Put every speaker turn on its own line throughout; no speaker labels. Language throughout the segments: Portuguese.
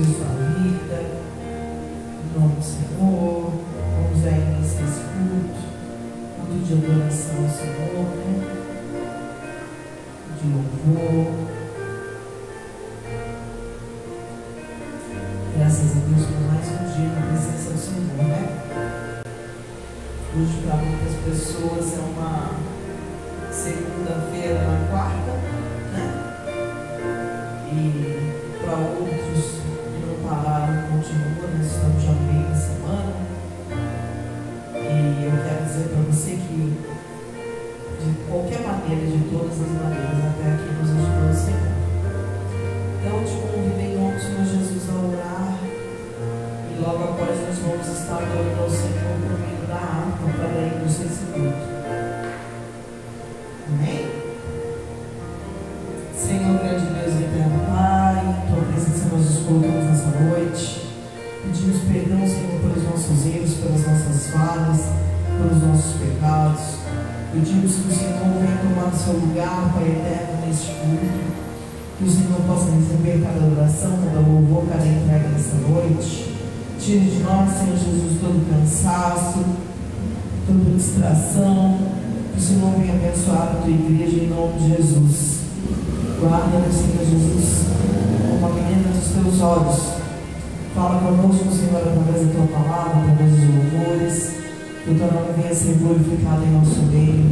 abençoe sua vida. Em nome do Senhor. Vamos dar início a esse culto de adoração ao Senhor, né? De louvor. Graças a Deus por mais um dia na presença do Senhor, né? Hoje para muitas pessoas é uma segunda-feira na quarta, né? E para outros que não pararam, continuam, nós estamos já no meio da semana. E eu quero dizer para você que de qualquer maneira, de todas as maneiras, até aqui nos ajudou o Senhor. Então eu te convido em nome do Senhor Jesus a orar. E logo após nós vamos estar adorando ao Senhor por meio da harpa para daí nos esse culto. Amém? Senhor, grande Deus e eterno Pai, tua presença nós nos colocamos nessa noite. Pedimos perdão, Senhor, pelos nossos erros, pelas nossas falhas, pelos nossos pecados. Pedimos que o Senhor venha tomar o seu lugar, Pai eterno, neste culto. Que o Senhor possa receber cada oração, cada louvor, cada entrega nessa noite. Tire de nós, Senhor Jesus, todo cansaço, toda distração. Que o Senhor venha abençoar a tua igreja em nome de Jesus. Guarda-nos, Senhor Jesus, como a menina dos teus olhos. Fala conosco, Senhor, através da tua palavra, através dos louvores. Que o teu nome venha ser glorificado em nosso meio.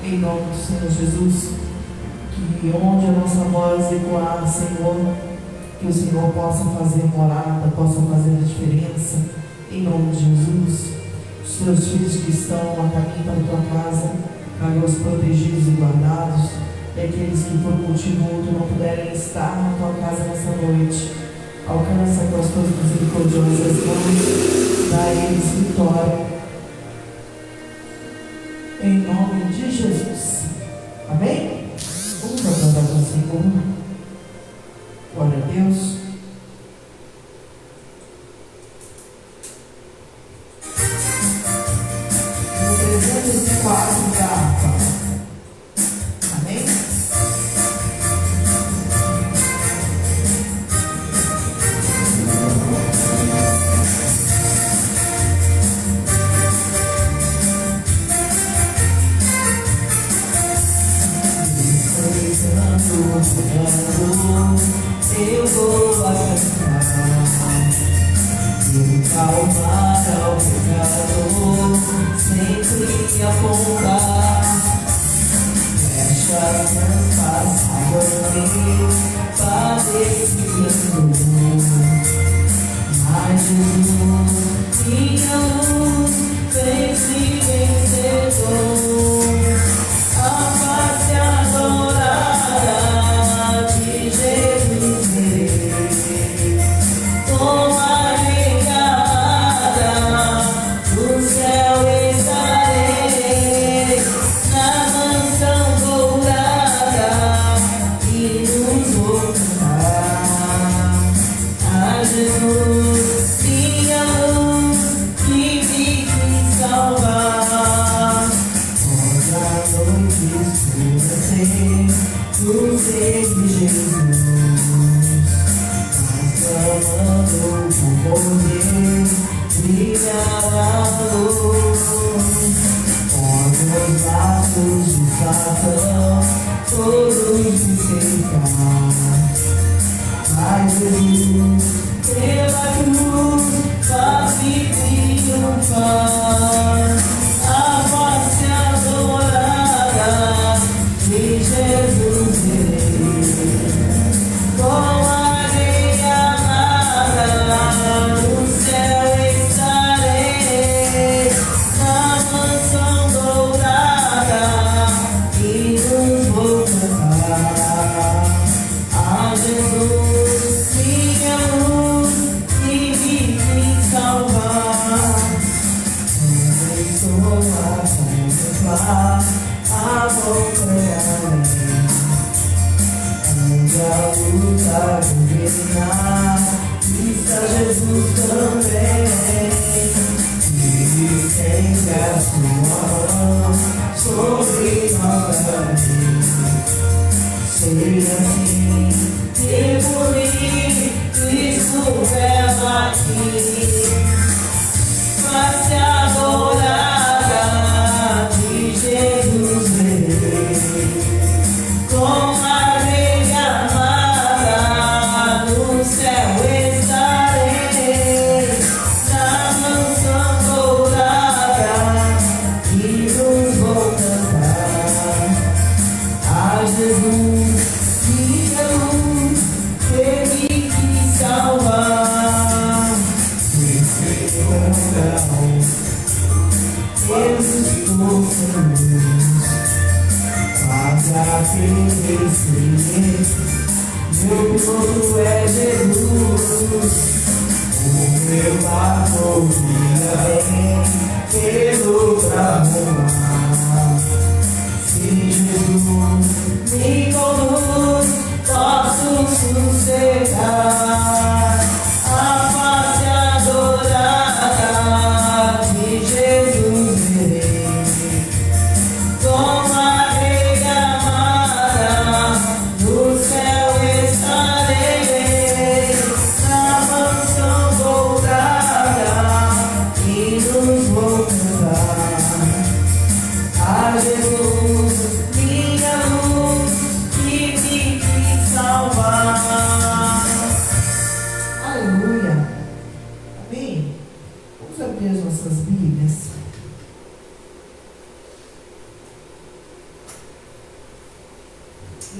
Em nome do Senhor Jesus. Que onde a nossa voz ecoar, Senhor, que o Senhor possa fazer morada, possa fazer a diferença. Em nome de Jesus. Os teus filhos que estão a caminho para a tua casa, caia-os protegidos e guardados. E aqueles que por motivo ou outro não puderem estar na tua casa nessa noite, alcança com as tuas misericordiosas mãos, dá a eles vitória. Em nome de Jesus. Amém? Vamos adorar ao Senhor. Glória a Deus. No 304 da harpa. Amém? Eu vou alcançar e calmar ao pecador, sempre me apontar. Fecha as tampas, aguardei, padecimento. Mas Jesus, minha luz, vence vencedor. A face adorada de Jesus verei. Tomarei amada, no céu estarei, na mansão dourada, e nos vou cantar a Jesus, minha luz, que me quis salvar. Toda noite escurecer, no ser de Jesus, clamando por poder, brilhará a luz. Pode os braços de Satã todos se cercar, mas Jesus, pela cruz, faz-me triunfar. A face adorada de Jesus verei. Com areia amada, no céu estarei, na mansão dourada, e nos vou cantar a Jesus, minha luz, que me quis salvar. Quando estou a contemplar a montanha, onde a luta terminar, está Jesus também. E estende a sua mão sobre nossa vida. Seja assim, que por mim Cristo Meu piloto é Jesus, o meu barco guia bem pelo bravo mar. Se Jesus me conduz, posso sossegar a face adorada de Jesus verei. Com a rede amada no céu estarei, na mansão dourada e nos vou cantar a Jesus, minha luz, que me quis salvar. Aleluia. Amém. Vamos abrir as nossas Bíblias.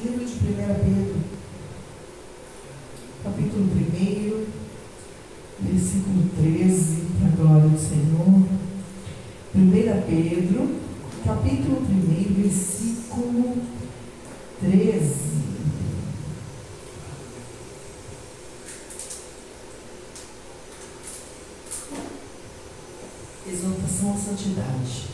Livro de 1 Pedro, capítulo 1, versículo 13, para a glória do Senhor. 1 Pedro, capítulo 1, versículo 13. Exortação à santidade.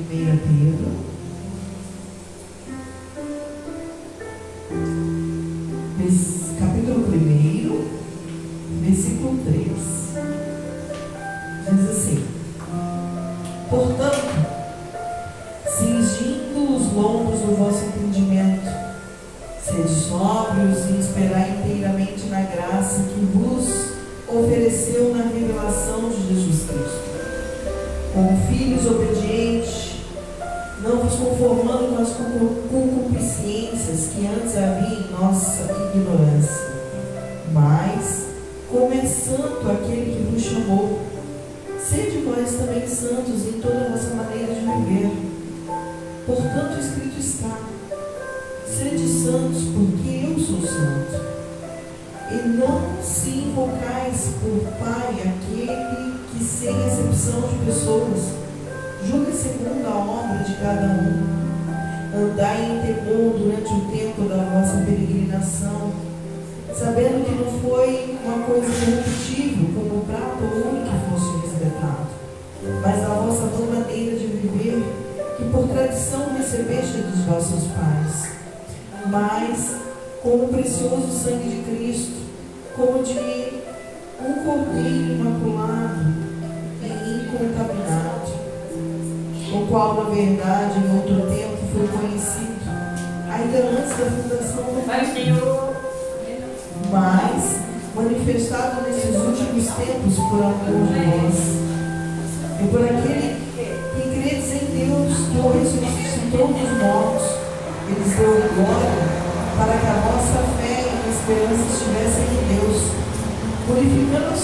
Pedro, capítulo 1, versículo 3, diz assim: portanto, cingindo os lombos do vosso entendimento, sede sóbrios e esperai inteiramente na graça que vos ofereceu na revelação de Jesus Cristo. Como filhos obedientes, não vos conformando com as concupiscências que antes havia em nossa ignorância, mas, como é santo aquele que vos chamou, sede vós também santos em toda a vossa maneira de viver. Portanto, escrito está: sede santos, porque eu sou santo. E não se invocais por Pai aquele que, sem exceção de pessoas, julga segundo a obra de cada um. Andai em temor durante o tempo da vossa peregrinação, sabendo que não foi uma coisa irredutível, como prata ou ouro que fosse resgatado, mas a vossa boa maneira de viver, que por tradição recebeste dos vossos pais, mas como o precioso sangue de Cristo, como de um cordeiro imaculado e incontaminado, o qual, na verdade, em outro tempo foi conhecido, ainda antes da fundação do mundo, mas manifestado nesses últimos tempos por amor de vós, e por aquele que credes em Deus, que o ressuscitou dos mortos, eles deu glória, para que a vossa fé e esperança estivessem em Deus, purificando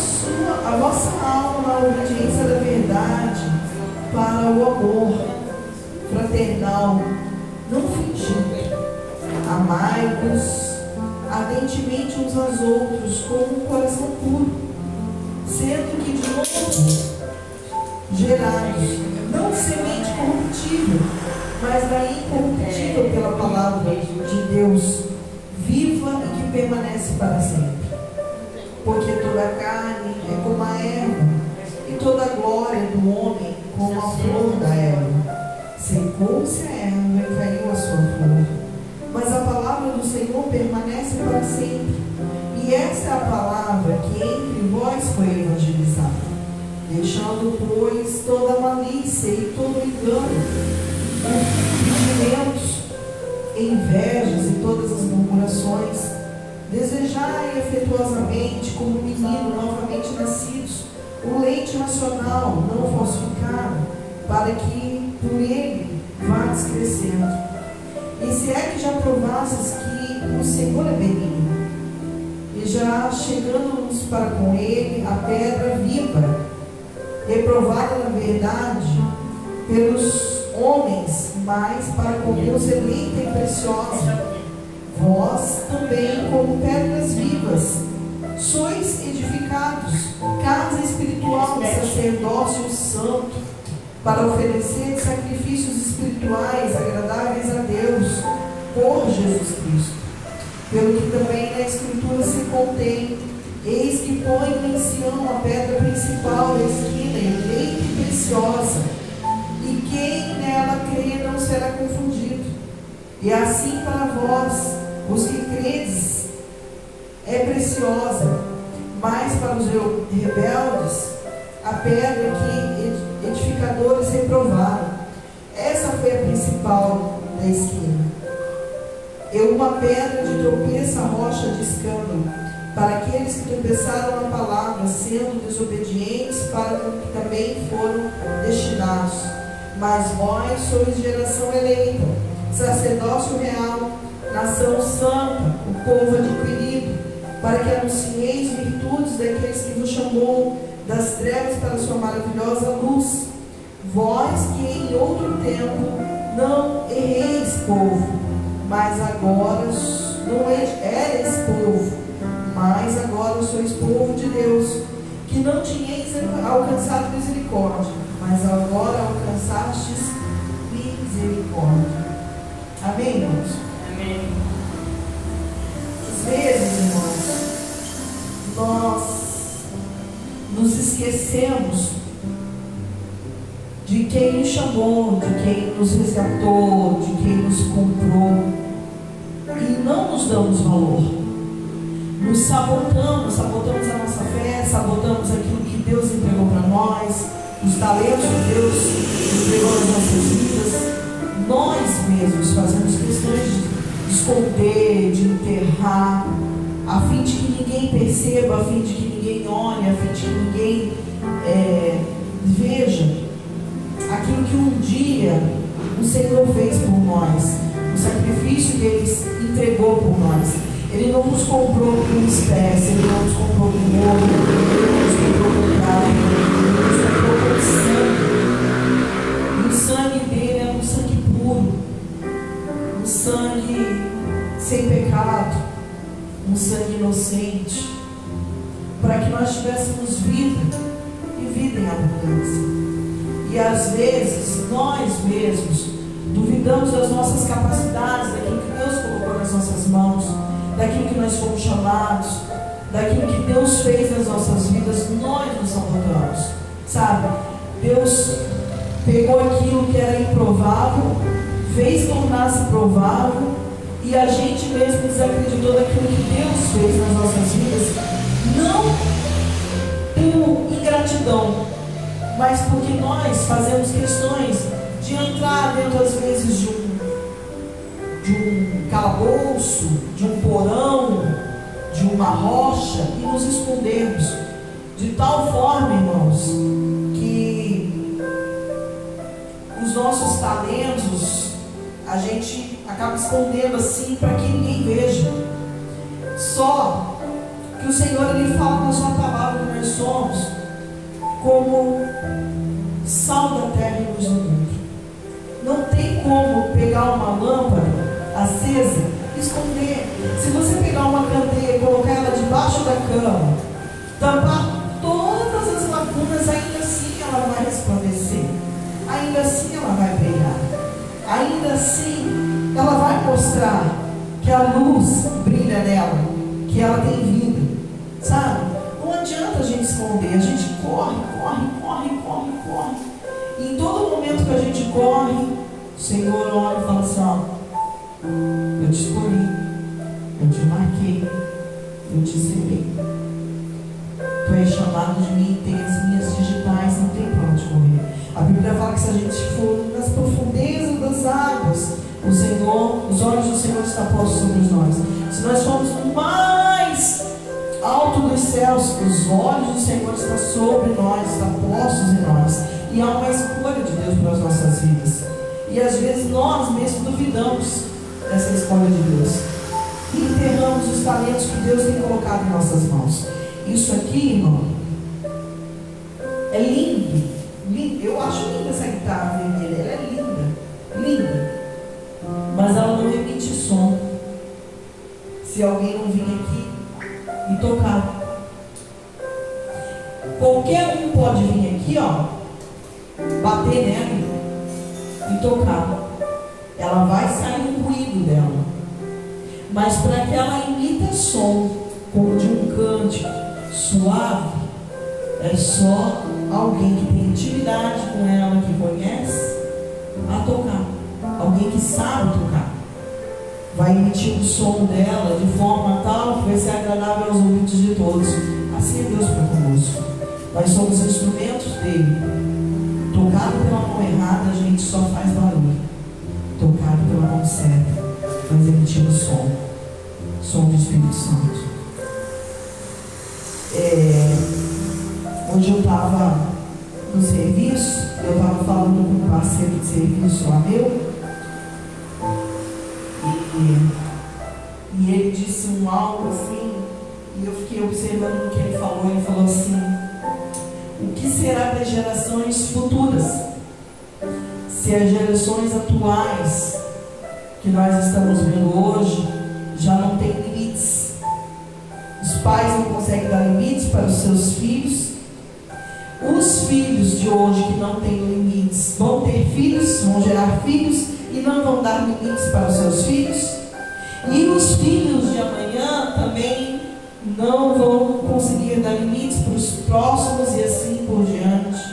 a vossa alma na obediência da verdade, para o amor fraternal, não fingido. Amai-vos ardentemente uns aos outros com um coração puro, sendo que de novo gerados, não de semente corruptível, mas da incorruptível pela palavra de Deus, viva e que permanece para sempre. Porque toda a carne é como a erva, e toda a glória do homem como a flor da erva. Secou-se a erva e caiu a sua flor, mas a palavra do Senhor permanece para sempre. E essa é a palavra que entre vós foi evangelizada. Deixando, pois, toda malícia e todo engano, fingimentos, invejas e todas as murmurações, desejai afetuosamente, como menino novamente nascidos, o leite nacional não falsificado, para que por ele vás crescendo. E se é que já provasses que o Senhor é benigno, e já chegando-nos para com ele a pedra viva, reprovada na verdade pelos homens, mas para com Deus eleita e preciosa, vós também, como pedras vivas, palavras, sois edificados, casa espiritual, sacerdócio santo, para oferecer sacrifícios espirituais agradáveis a Deus, por Jesus Cristo. Pelo que também na Escritura se contém: eis que ponho em Sião a pedra principal da esquina, eleita e preciosa, e quem nela crê não será confundido. E assim para vós, os que credes, é preciosa, mas para os rebeldes, a pedra que edificadores reprovaram. Essa foi a principal da esquina. E uma pedra de tropeço, a rocha de escândalo, para aqueles que tropeçaram na palavra, sendo desobedientes, para que também foram destinados. Mas vós sois geração eleita, sacerdócio real, nação santa, o povo adquirido, para que anuncieis virtudes daqueles que vos chamou das trevas para a sua maravilhosa luz. Vós que em outro tempo não erreis, povo, mas agora não eres povo, mas agora sois povo de Deus, que não tinhais alcançado misericórdia, mas agora alcançastes misericórdia. Amém, irmãos?
Amém.
Às vezes, irmãos, nós nos esquecemos de quem nos chamou, de quem nos resgatou, de quem nos comprou, e não nos damos valor. Nos sabotamos a nossa fé, sabotamos aquilo que Deus entregou para nós, os talentos que Deus entregou nas nossas vidas. Nós mesmos fazemos questões de esconder, de enterrar, a fim de que ninguém perceba, a fim de que ninguém olhe, a fim de que ninguém veja aquilo que um dia o Senhor fez por nós, o sacrifício que Ele entregou por nós. Ele não nos comprou com espécie, Ele não nos comprou com ouro, Ele não nos comprou com carne, Ele nos comprou com sangue. E o sangue dele é um sangue puro, um sangue sem pecado, um sangue inocente, para que nós tivéssemos vida e vida em abundância. E às vezes nós mesmos duvidamos das nossas capacidades, daquilo que Deus colocou nas nossas mãos, daquilo que nós fomos chamados, daquilo que Deus fez nas nossas vidas. Nós nos sabotamos, sabe? Deus pegou aquilo que era improvável, fez tornar-se provável, e a gente mesmo desacreditou daquilo que Deus fez nas nossas vidas, não por ingratidão, mas porque nós fazemos questões de entrar dentro, às vezes, de um calabouço, de um porão, de uma rocha, e nos escondermos de tal forma, irmãos, que os nossos talentos a gente acaba escondendo assim para que ninguém veja. Só que o Senhor, Ele fala na sua palavra que nós somos como sal da terra e luz do mundo. Não tem como pegar uma lâmpada acesa e esconder. Se você pegar uma candeia e colocar ela debaixo da cama, tampar todas as lacunas, ainda assim ela vai resplandecer, ainda assim ela vai brilhar, ainda assim ela vai mostrar que a luz brilha nela, que ela tem vida, sabe? Não adianta a gente esconder, a gente corre. E em todo momento que a gente corre, o Senhor olha e fala assim: ó, eu te escolhi, eu te marquei, eu te selei. Tu és chamado de mim, tem as minhas digitais, não tem para onde correr. A Bíblia fala que se a gente for nas profundezas das águas, o Senhor, os olhos do Senhor estão postos sobre nós. Se nós formos no mais alto dos céus, os olhos do Senhor estão sobre nós, estão postos em nós. E há uma escolha de Deus para as nossas vidas. E às vezes nós mesmos duvidamos dessa escolha de Deus e enterramos os talentos que Deus tem colocado em nossas mãos. Isso aqui, irmão, é lindo. Eu acho linda essa guitarra vermelha. Ela é linda. Mas ela não emite som. Se alguém não vir aqui e tocar. Qualquer um pode vir aqui, ó, bater nela e tocar. Ela vai sair um ruído dela. Mas para que ela imita som, como de um cântico suave, é só alguém que tem intimidade com ela, que conhece, a tocar. Alguém que sabe tocar. Vai emitir o som dela de forma tal que vai ser agradável aos ouvidos de todos. Assim é Deus para conosco. Nós somos instrumentos dele. Tocado pela mão errada, a gente só faz barulho. Tocado pela mão certa, nós emitimos som. Som do Espírito Santo. Hoje eu estava no serviço, eu estava falando com um parceiro de serviço lá meu, e ele disse algo assim, e eu fiquei observando o que ele falou. Ele falou assim: o que será das gerações futuras, se as gerações atuais que nós estamos vendo hoje já não tem limites? Os pais não conseguem dar limites para os seus filhos. Os filhos de hoje que não têm limites vão ter filhos, vão gerar filhos e não vão dar limites para os seus filhos. E os filhos de amanhã também não vão conseguir dar limites para os próximos e assim por diante.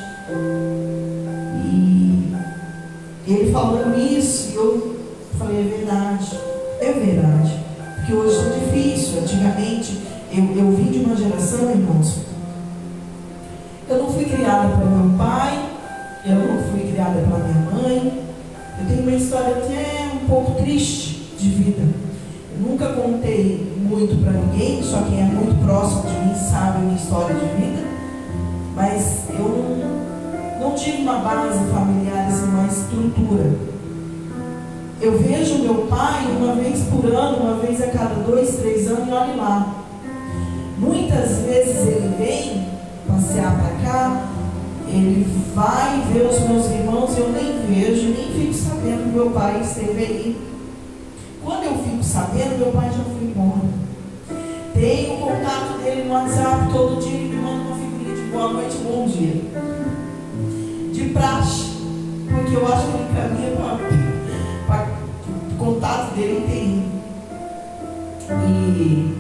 E ele falando isso, eu falei: é verdade, é verdade. Porque hoje está difícil. Antigamente, eu vim de uma geração, irmãos, eu não fui criada pelo meu pai, eu não fui criada pela minha mãe. Eu tenho uma história até um pouco triste de vida. Eu nunca contei muito para ninguém, só quem é muito próximo de mim sabe a minha história de vida. Mas eu não tive uma base familiar, assim, uma estrutura. Eu vejo meu pai uma vez por ano, uma vez a cada 2, 3 anos, e olhe lá. Muitas vezes ele vem passear para cá, ele vai ver os meus irmãos, eu nem vejo, nem fico sabendo que meu pai esteve aí. Quando eu fico sabendo, meu pai já foi embora. Tenho o contato dele no WhatsApp, todo dia ele me manda uma figurinha de boa noite, bom dia. De praxe, porque eu acho que ele caminha para o contato dele inteirinho.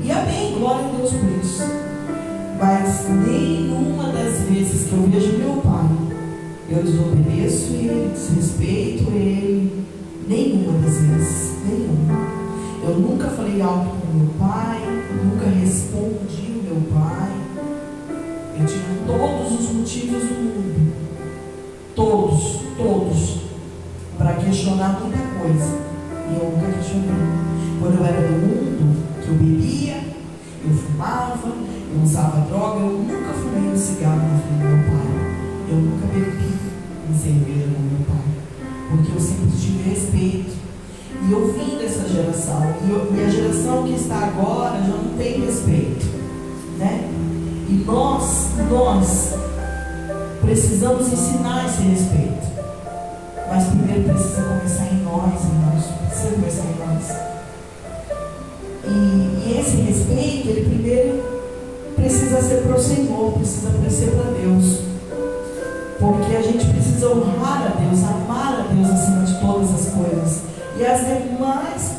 E amém, glória a Deus por isso. Mas nenhuma das vezes que eu vejo meu pai, eu desobedeço ele, desrespeito ele. Nenhuma das vezes, nenhuma. Eu nunca falei algo com meu pai, nunca respondi o meu pai. Eu tinha todos os motivos do mundo, todos, para questionar muita coisa. E eu nunca questionei. Quando eu era do mundo, que eu bebia, eu fumava, eu usava droga, eu nunca fumei um cigarro na frente do meu pai. Eu nunca bebi em cerveja com meu pai, porque eu sempre tive respeito. E eu vim dessa geração, e a geração que está agora já não tem respeito, né? E nós precisamos ensinar esse respeito. Mas primeiro precisa começar em nós, irmãos. Precisa começar em nós. E esse respeito, ele primeiro precisa ser para o Senhor, precisa ser para Deus. Porque a gente precisa honrar a Deus, amar a Deus acima de todas as coisas. E as demais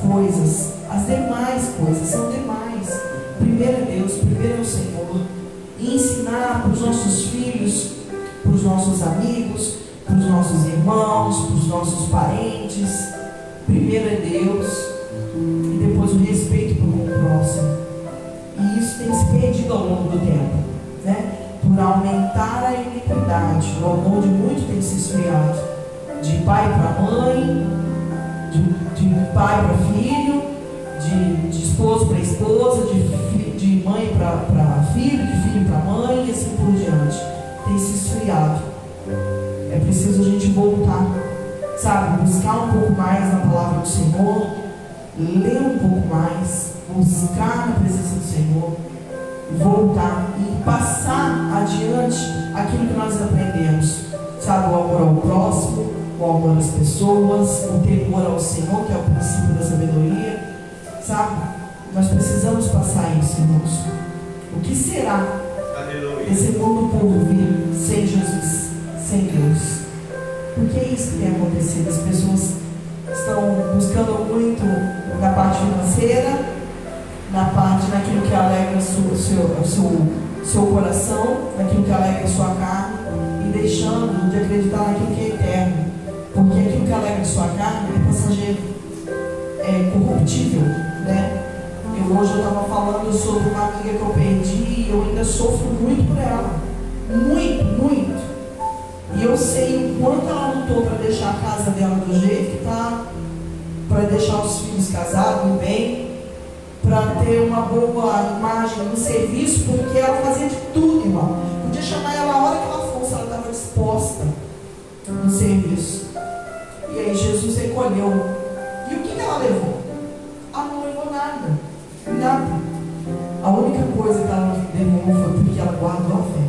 coisas são demais. Primeiro é Deus, primeiro é o Senhor. E ensinar para os nossos filhos, para os nossos amigos, para os nossos irmãos, para os nossos parentes. Primeiro é Deus, e depois o respeito para o próximo. E isso tem se perdido ao longo do tempo, né? Por aumentar a iniquidade, o amor de muito tem se esfriado. De pai para mãe, de pai para filho, de esposo para esposa, de mãe para filho, de filho para mãe, e assim por diante. Tem se esfriado. É preciso a gente voltar, sabe? Buscar um pouco mais na palavra do Senhor, ler um pouco mais, buscar na presença do Senhor, voltar e passar adiante aquilo que nós aprendemos, sabe? O amor ao próximo, o amor às pessoas, o temor ao Senhor, que é o princípio da sabedoria, sabe? Nós precisamos passar isso, irmãos. que será
Aleluia.
esse mundo por vir sem Jesus, sem Deus. Porque é isso que tem acontecido. As pessoas estão buscando muito na parte financeira, naquilo que alegra seu coração, naquilo que alegra sua carne, e deixando de acreditar naquilo que é eterno. Porque aquilo que alegra sua carne é passageiro, é corruptível, né? Hoje eu estava falando sobre uma amiga que eu perdi e eu ainda sofro muito por ela. Muito, muito. E eu sei o quanto ela lutou para deixar a casa dela do jeito que está, para deixar os filhos casados bem, para ter uma boa imagem no serviço, porque ela fazia de tudo, irmão. Podia chamar ela a hora que ela fosse, ela estava disposta no serviço. E aí Jesus recolheu. E o que ela levou? Ela não levou nada. Nada. A única coisa que ela levou foi porque ela guardou a fé.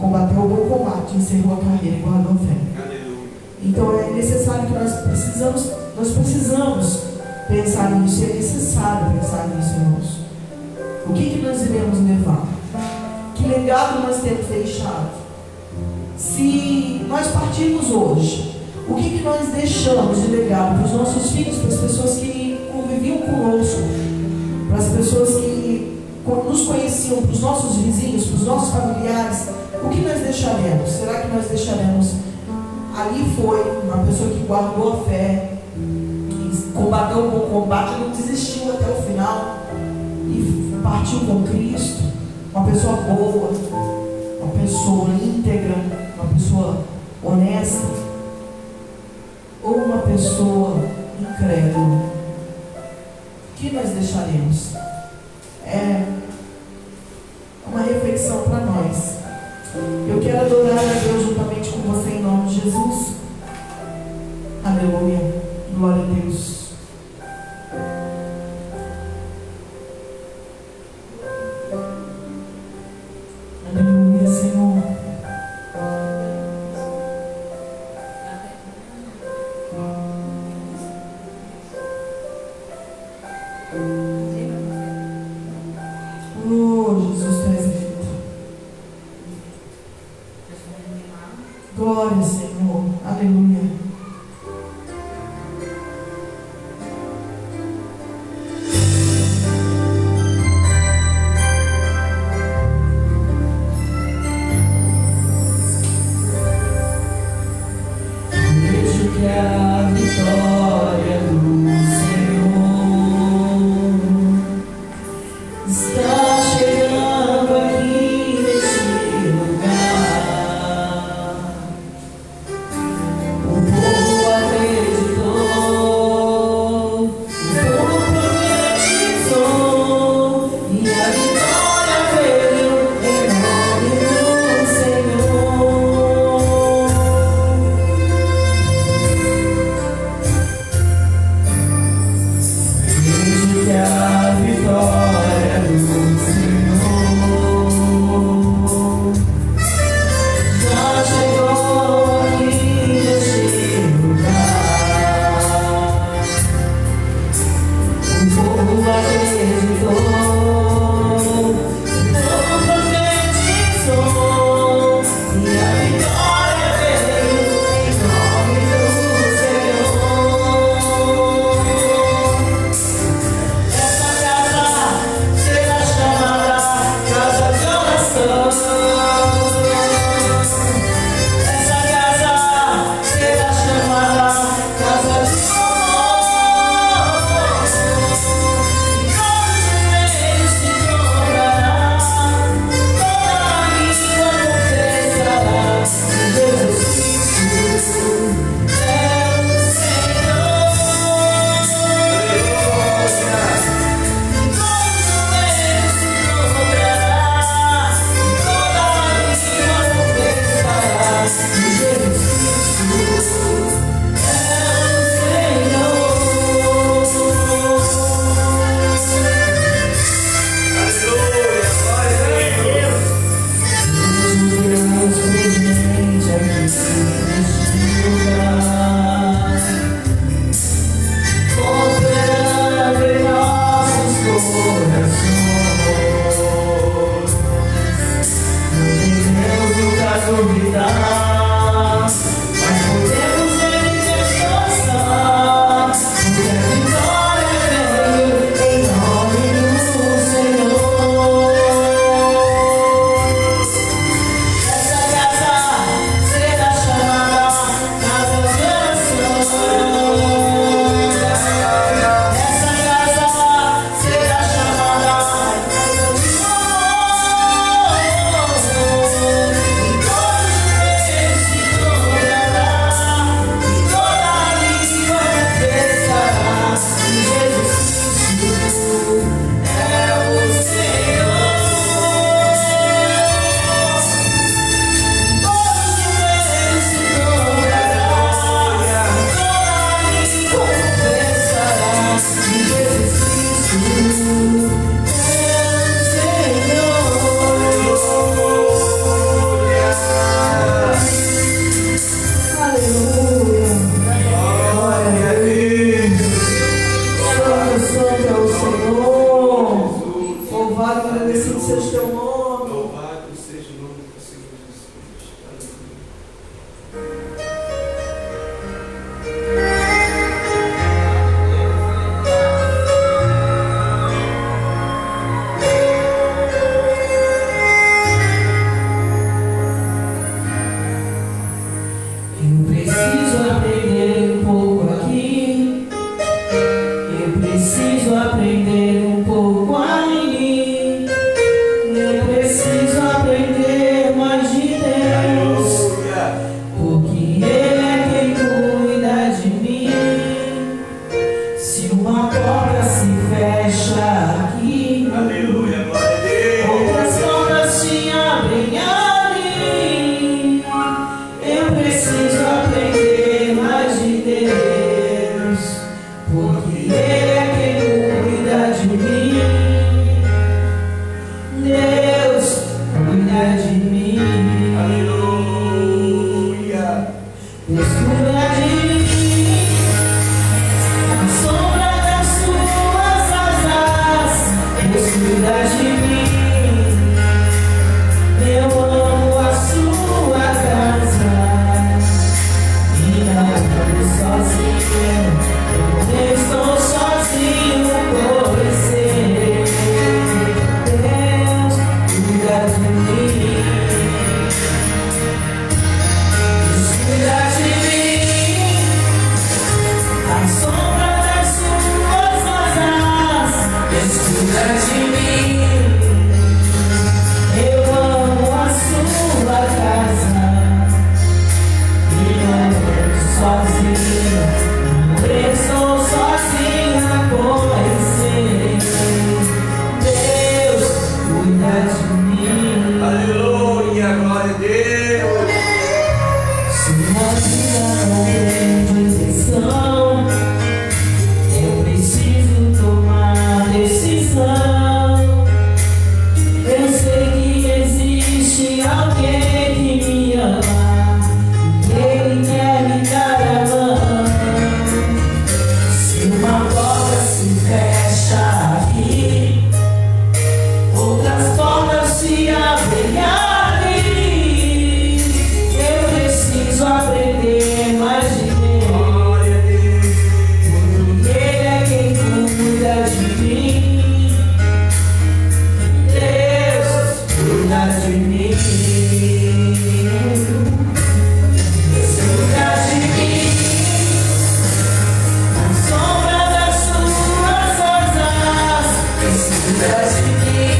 Combateu o bom combate, encerrou a carreira e guardou a fé.
Aleluia.
Então é necessário que nós precisamos pensar nisso. É necessário pensar nisso, irmãos. O que nós iremos levar? Que legado nós temos deixado? Se nós partirmos hoje, o que nós deixamos de legado para os nossos filhos, para as pessoas que conviviam conosco, para as pessoas que nos conheciam, para os nossos vizinhos, para os nossos familiares? O que nós deixaremos? Será que nós deixaremos? Ali foi uma pessoa que guardou a fé, que combateu o bom combate, não desistiu até o final e partiu com Cristo. Uma pessoa boa, uma pessoa íntegra, uma pessoa honesta, ou uma pessoa incrédula? O que nós deixaremos? É uma reflexão para nós. Eu quero adorar a Deus juntamente com você em nome de Jesus. Aleluia. Glória a Deus. Aleluia, Senhor. Oh, Jesus, tu és lindo. Glória, Senhor. Aleluia. Vejo que a vitória do Senhor está chegando aqui nesse lugar. O povo acreditou, o povo profetizou, e a vitória veio em nome do Senhor. Vejo que a vitória do Senhor agradecido seja o teu nome.
Louvado seja o nome do Senhor Jesus.
Eu preciso aprender um pouco aqui. Eu preciso aprender um pouco ali. Eu preciso aprender mais de Deus, porque Ele é quem cuida de mim. Se uma porta se fecha aqui,
Aleluia, glória a Deus.
outras portas se abrem ali. Eu preciso aprender mais de Deus, porque Ele é quem cuida de mim. Deus cuida de mim.
Aleluia.
Deus cuida de mim. Na sombra das suas asas, Deus cuida de mim. Eu amo a sua casa e não estou sozinho. Eu estou sozinho por você. Deus cuida de mim. Deus cuida de mim. A sombra das suas asas, Deus cuida de mim. Eu amo a sua casa e não estou sozinho. Não estou sozinha com você. Deus cuida de mim.
Aleluia, glória a Deus.
Sua vida não tem direção. Eu preciso tomar decisão. Eu sei que existe alguém que me ama, e Ele quer me dar a mão. Se uma porta se fecha aqui, outras portas se abrem ali. Eu preciso aprender mais de Deus,
Glória a Deus.
porque Ele é quem cuida de mim. Deus cuida de mim. Deus cuida de mim. Na sombra das suas asas, Deus cuida de mim.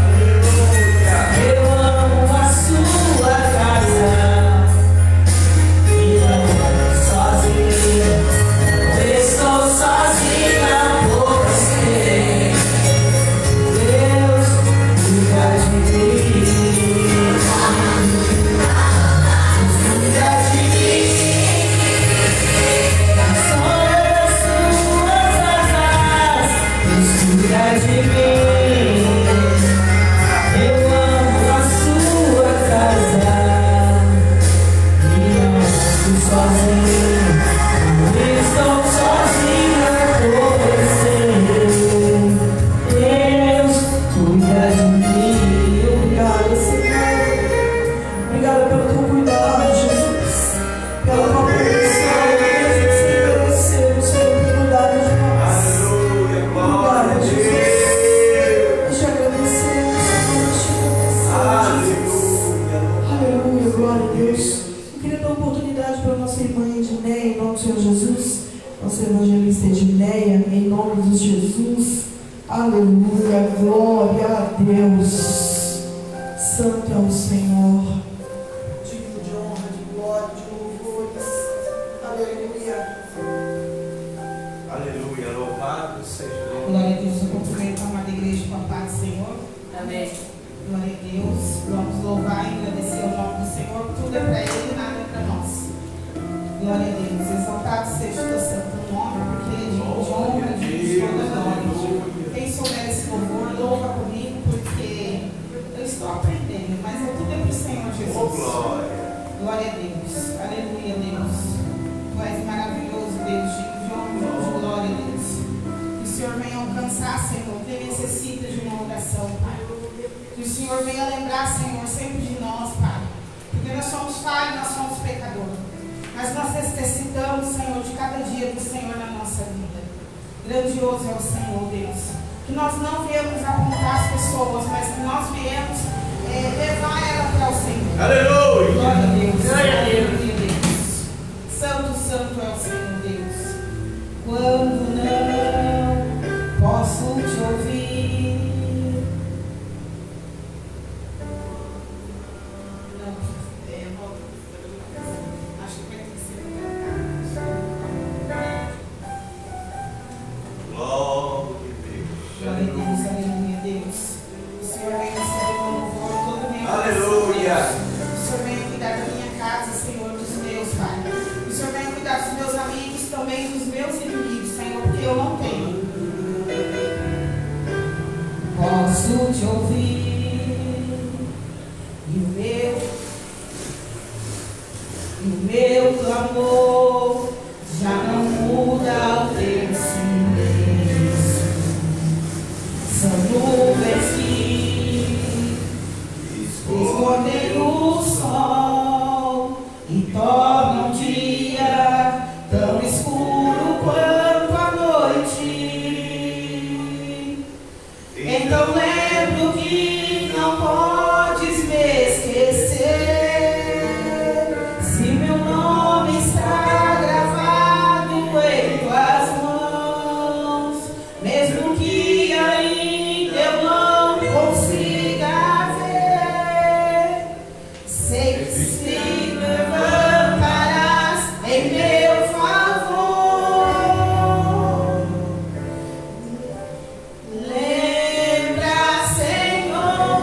Aleluia.
Eu amo a sua casa e não estou sozinho. Não estou sozinha por você. Deus cuida de mim. Deus cuida de mim. Na sombra das suas asas, Deus cuida de mim. Eu amo a sua casa e não estou sozinho. Não estou sozinha por você. Deus cuida de mim. Obrigado, Senhor. Obrigado pelo teu cuidado, Jesus. Pela tua proteção. Mesmo sem merecer, o Senhor tem cuidado de nós.
Aleluia, glória a Deus.
Nós te agradecemos, Senhor. Nós te agradecemos, Jesus. Aleluia, glória a Deus. Eu queria dar oportunidade para a nossa irmã Edneia, em nome do Senhor Jesus, nossa evangelista Edneia, em nome de Jesus. Aleluia, glória a Deus. Santo é o Senhor, digno de honra, de glória, de louvores. Aleluia.
Aleluia, louvado seja o nome.
Glória a Deus, eu cumprimento a amada igreja com a paz do Senhor.
Amém.
Glória a Deus. Vamos louvar e agradecer o nome do Senhor. Tudo é para Ele e nada é para nós. Glória a Deus. Exaltado seja o teu santo nome, porque Ele é digno de honra, digno de toda glória. Quem souber esse louvor, louva comigo, porque eu estou aprendendo, mas tudo é para o Senhor
Oh,
Jesus.
glória.
Glória a Deus. Aleluia, Deus. Tu és maravilhoso, Deus, digno de honra, digno de glória, Deus. Que o Senhor Senhor venha alcançar, Senhor, quem necessita de uma oração, Pai. Que o Senhor venha lembrar, Senhor, sempre de nós, Pai. Porque nós somos falhos, nós somos pecadores. Mas nós necessitamos, Senhor, de cada dia do Senhor na nossa vida. Grandioso é o Senhor, Deus. Que nós não viemos apontar as pessoas, mas que nós viemos levar ela para o Senhor.
Aleluia!
Glória a Deus.
Glória a Deus.
Santo, santo é o Senhor, Deus. Quando não posso te ouvir. Não, acho que vai ter que ser cantado.
Glória a Deus.
Glória a Deus, aleluia, Deus. O Senhor vem receber com louvor todo o meu coração.
Aleluia.
O Senhor vem cuidar da minha casa, Senhor, dos meus, Pai. O Senhor vem cuidar dos meus amigos, também dos meus inimigos, Senhor, porque eu não tenho. Posso te ouvir e o meu clamor já não muda o teu silêncio. São nuvens que escondem o sol e tornam o dia tão escuro quanto a noite. Então lembro que não podes me esquecer. Se meu nome está gravado em tuas mãos, mesmo que ainda eu não consiga ver, sei que se levantarás em meu favor. Lembra, Senhor,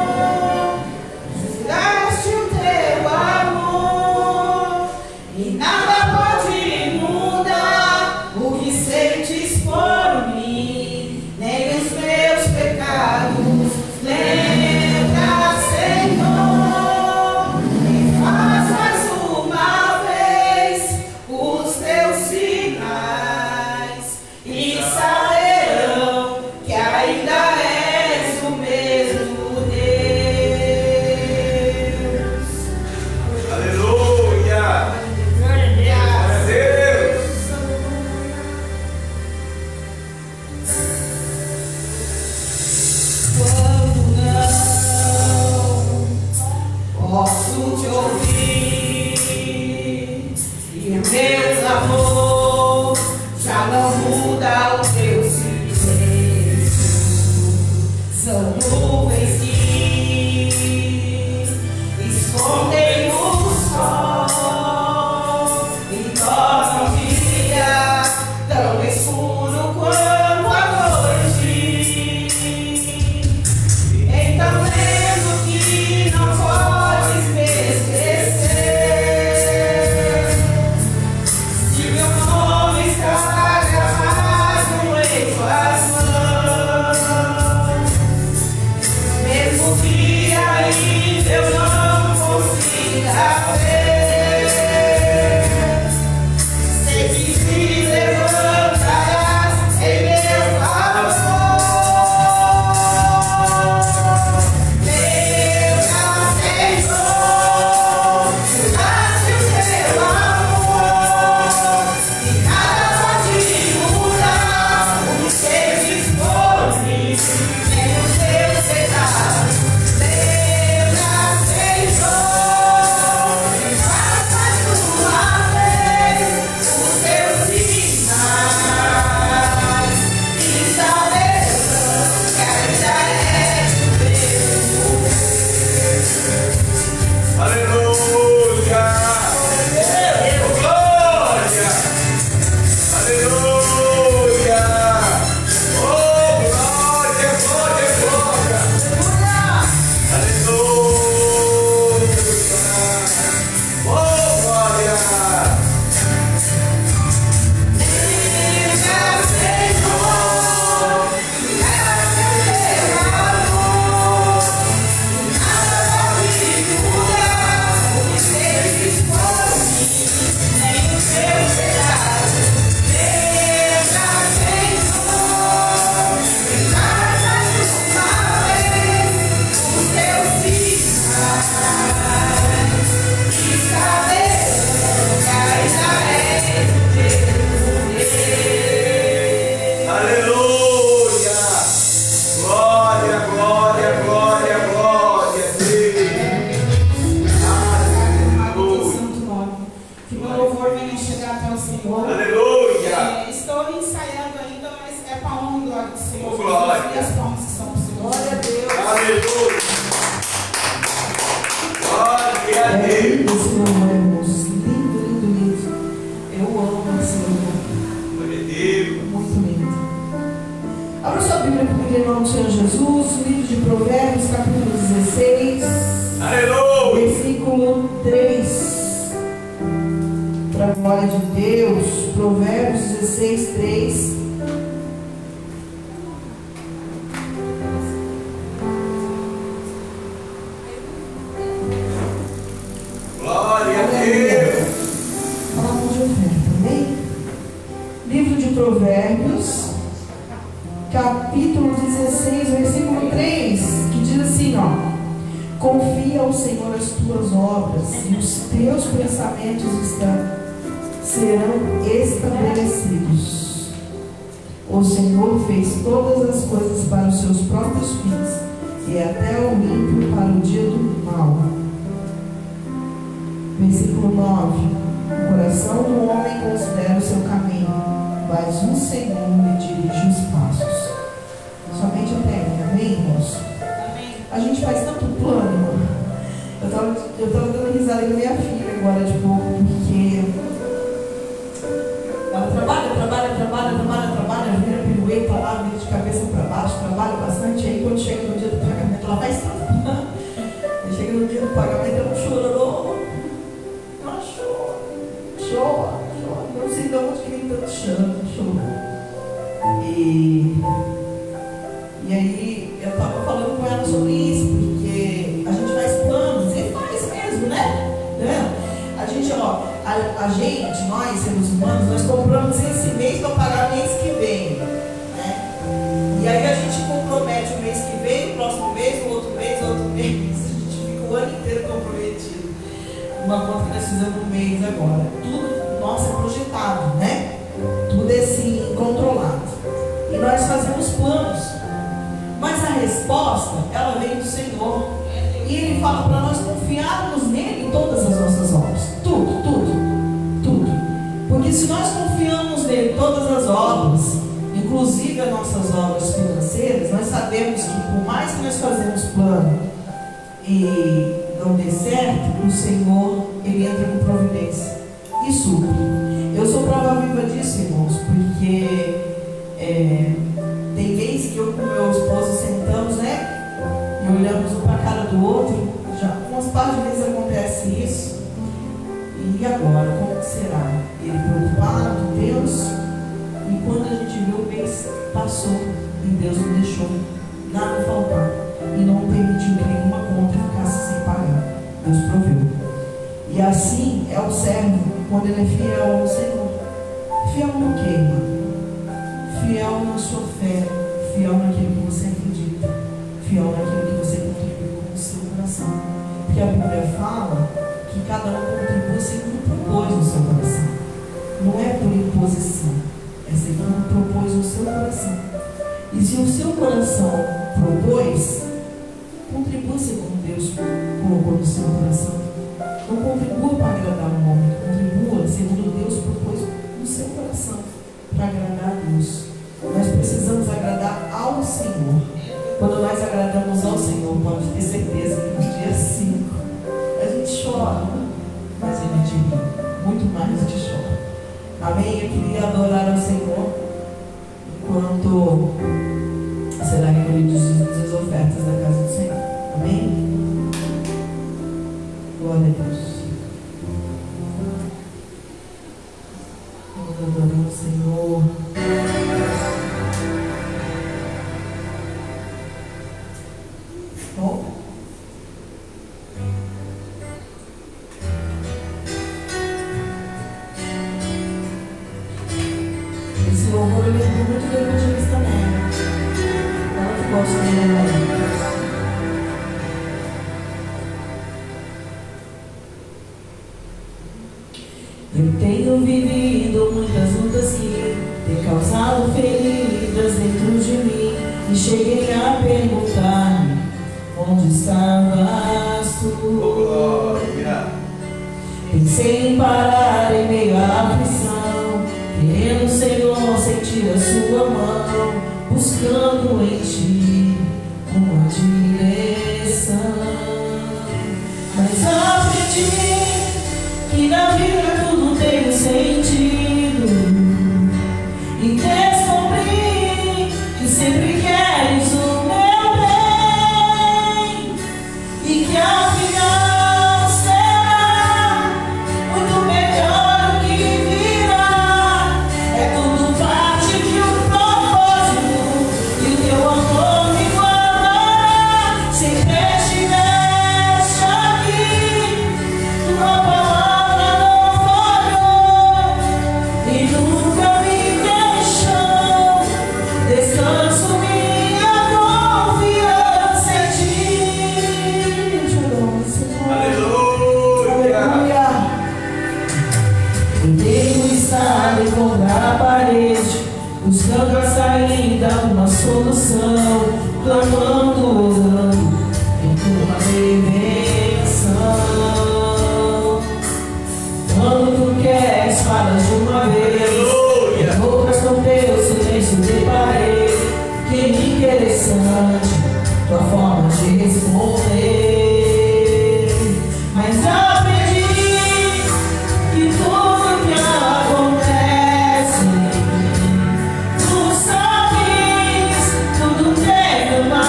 juraste o teu amor e nada pode mudar o que sentes por mim, nem os meus pecados. Lembra, Senhor, e faz mais uma vez os teus sinais e saberão que ainda és o mesmo Deus.
Aleluia. Glória a Deus.
Quando não posso te ouvir e o meu clamor já não muda o teu silêncio. São nuvens que escondem o sol e tornam o dia tão escuro quanto a noite. Então lembro que não podes me esquecer. Se meu nome está gravado
Aleluia. Glória a Deus.
Lindo esse louvor, irmãos. Lindo, lindo, lindo. Eu amo esse louvor.
Glória a Deus.
Muito lindo. Abra sua Bíblia comigo em nome do Senhor Jesus, livro de Provérbios, capítulo 16.
Aleluia.
Versículo 3. Para a glória de Deus. Provérbios 16, 3. Provérbios, capítulo 16, versículo 3, que diz assim, ó: confia ao Senhor as tuas obras, e os teus pensamentos serão estabelecidos. O Senhor fez todas as coisas para os seus próprios fins, e até o ímpio para o dia do mal. Versículo 9: o coração do homem considera o seu caminho, mas o Senhor lhe dirige os passos. Somente até aí, amém, irmãos?
Amém.
A gente faz tanto plano. Eu estava dando risada com minha filha agora de pouco, porque ela trabalha, vira pirueta lá, vira de cabeça para baixo, trabalha bastante. Aí quando chega no dia do pagamento, ela faz tanto plano. Aí chega no dia do pagamento, ela chorou. Ela chora. Não sei de onde que vem tanto choro. E aí eu estava falando com ela sobre isso, porque a gente faz planos, e faz mesmo, né? A gente, nós seres humanos, nós compramos esse mês para pagar o mês que vem, né? E aí a gente compromete o mês que vem, o próximo mês, o outro mês, a gente fica o ano inteiro comprometido. Uma conta que nós fizemos no mês agora. Tudo nosso é projetado, né? Tudo é assim, controlado. E nós fazemos planos. Mas a resposta, ela vem do Senhor. E Ele fala para nós confiarmos nele em todas as nossas obras. Tudo. Porque se nós confiamos nele em todas as obras, inclusive as nossas obras financeiras, nós sabemos que por mais que nós fazemos plano e não dê certo, o Senhor, Ele entra com providência e supre. Eu sou prova viva disso, irmãos, porque tem vezes que eu com meu esposo sentamos, né? E olhamos um para a cara do outro. Já umas partes de vezes acontece isso. E agora, como que será? Ele preocupado, Deus. E quando a gente viu, o mês passou e Deus não deixou nada faltar. E não permitiu que nenhuma conta ficasse sem pagar. Deus proveu. E assim é o servo quando ele é fiel ao Senhor. Fiel no que, irmão? Fiel na sua fé, fiel naquilo que você acredita, fiel naquilo que você contribui com o seu coração. Porque a Bíblia fala que cada um contribui segundo propôs no seu coração. Não é por imposição, é segundo propôs no seu coração. E se o seu coração propôs, contribua segundo Deus colocou no seu coração. Não contribua para agradar o homem, contribua segundo Deus propôs no seu coração, para agradar a Deus. Nós precisamos agradar ao Senhor. Quando nós agradamos ao Senhor, pode ter certeza que no dia 5 a gente chora, mas a gente ri, muito mais do que chora. Amém? Eu queria adorar ao Senhor enquanto será recolhido as ofertas da casa do Senhor. Amém? Glória a Deus. Vamos adorar o Senhor. Bom, esse louvor eu lembro muito do evangelista Nélio. Ela que gosta de louvor. Eu tenho vivido muitas lutas que têm causado feridas dentro de mim, e cheguei a perguntar-me onde estavas tu.
Glória.
Pensei em parar em meio à aflição, querendo, Senhor, sentir a sua mão, buscando em ti uma direção. que na vida tudo tem um sentido, e descobri que sempre queres o meu bem, e que ao final será muito melhor do que virá. É tudo parte de um propósito, e o teu amor me guardará. Sempre estiveste aqui, tua palavra não falhou e nunca me deixou. Descanso minha confiança em ti. Te adoro, Senhor. Aleluia. Eu devo estar contra a parede, buscando a saída, uma solução, clamando, orando em tua redenção. Quando tu queres, falas de uma vez, em outras com teu silêncio deparei. Que interessante tua forma de responder. Mas aprendi que tudo que acontece, tu sabes, tudo tem uma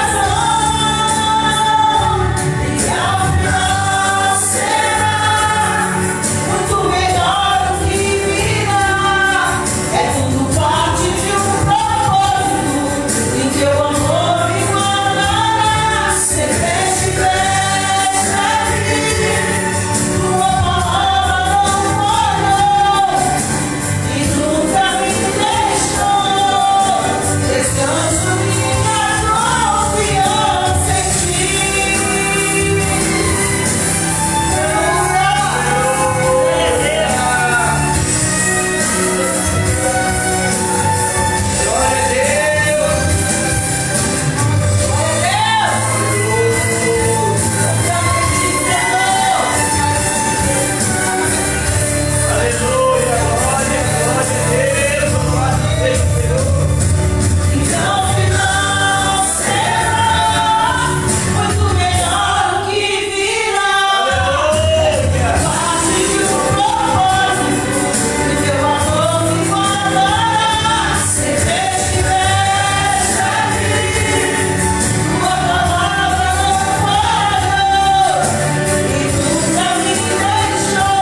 razão, e ao final será muito melhor do que virá. É tudo parte de um propósito, e teu amor me guardará. Sempre estiveste aqui, tua palavra não falhou e nunca me deixou. Descanso minha confiança em ti. Então ao final será muito melhor do que virá. Parte de um propósito, e teu amor me guardará. Sempre estiveste aqui, tua palavra não falhou e nunca me deixou.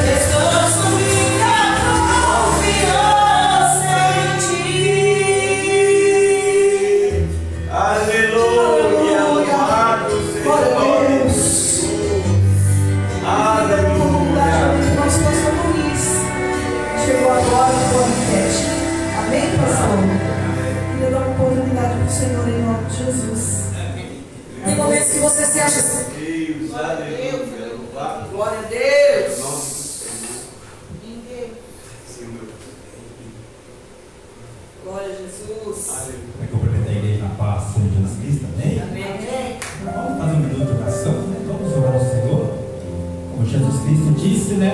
Descanso minha confiança em ti.
Aleluia. Amado
Glória a
Senhor.
Deus.
Aleluia.
Nosso pastor Luiz chegou agora com a enquete. Amém, pastor? Queria dar uma oportunidade para o Senhor em nome de Jesus.
Tem momentos que você se acha assim.
Deus, aleluia. Louvado
Glória a Deus.
seja o nome do Senhor. Senhor.
Glória a Jesus.
Aleluia.
Vai cumprimentar a igreja na paz do Senhor Jesus Cristo, amém?
Amém.
Vamos fazer um minuto de oração, né? Vamos orar ao Senhor. Como Jesus Cristo disse, né?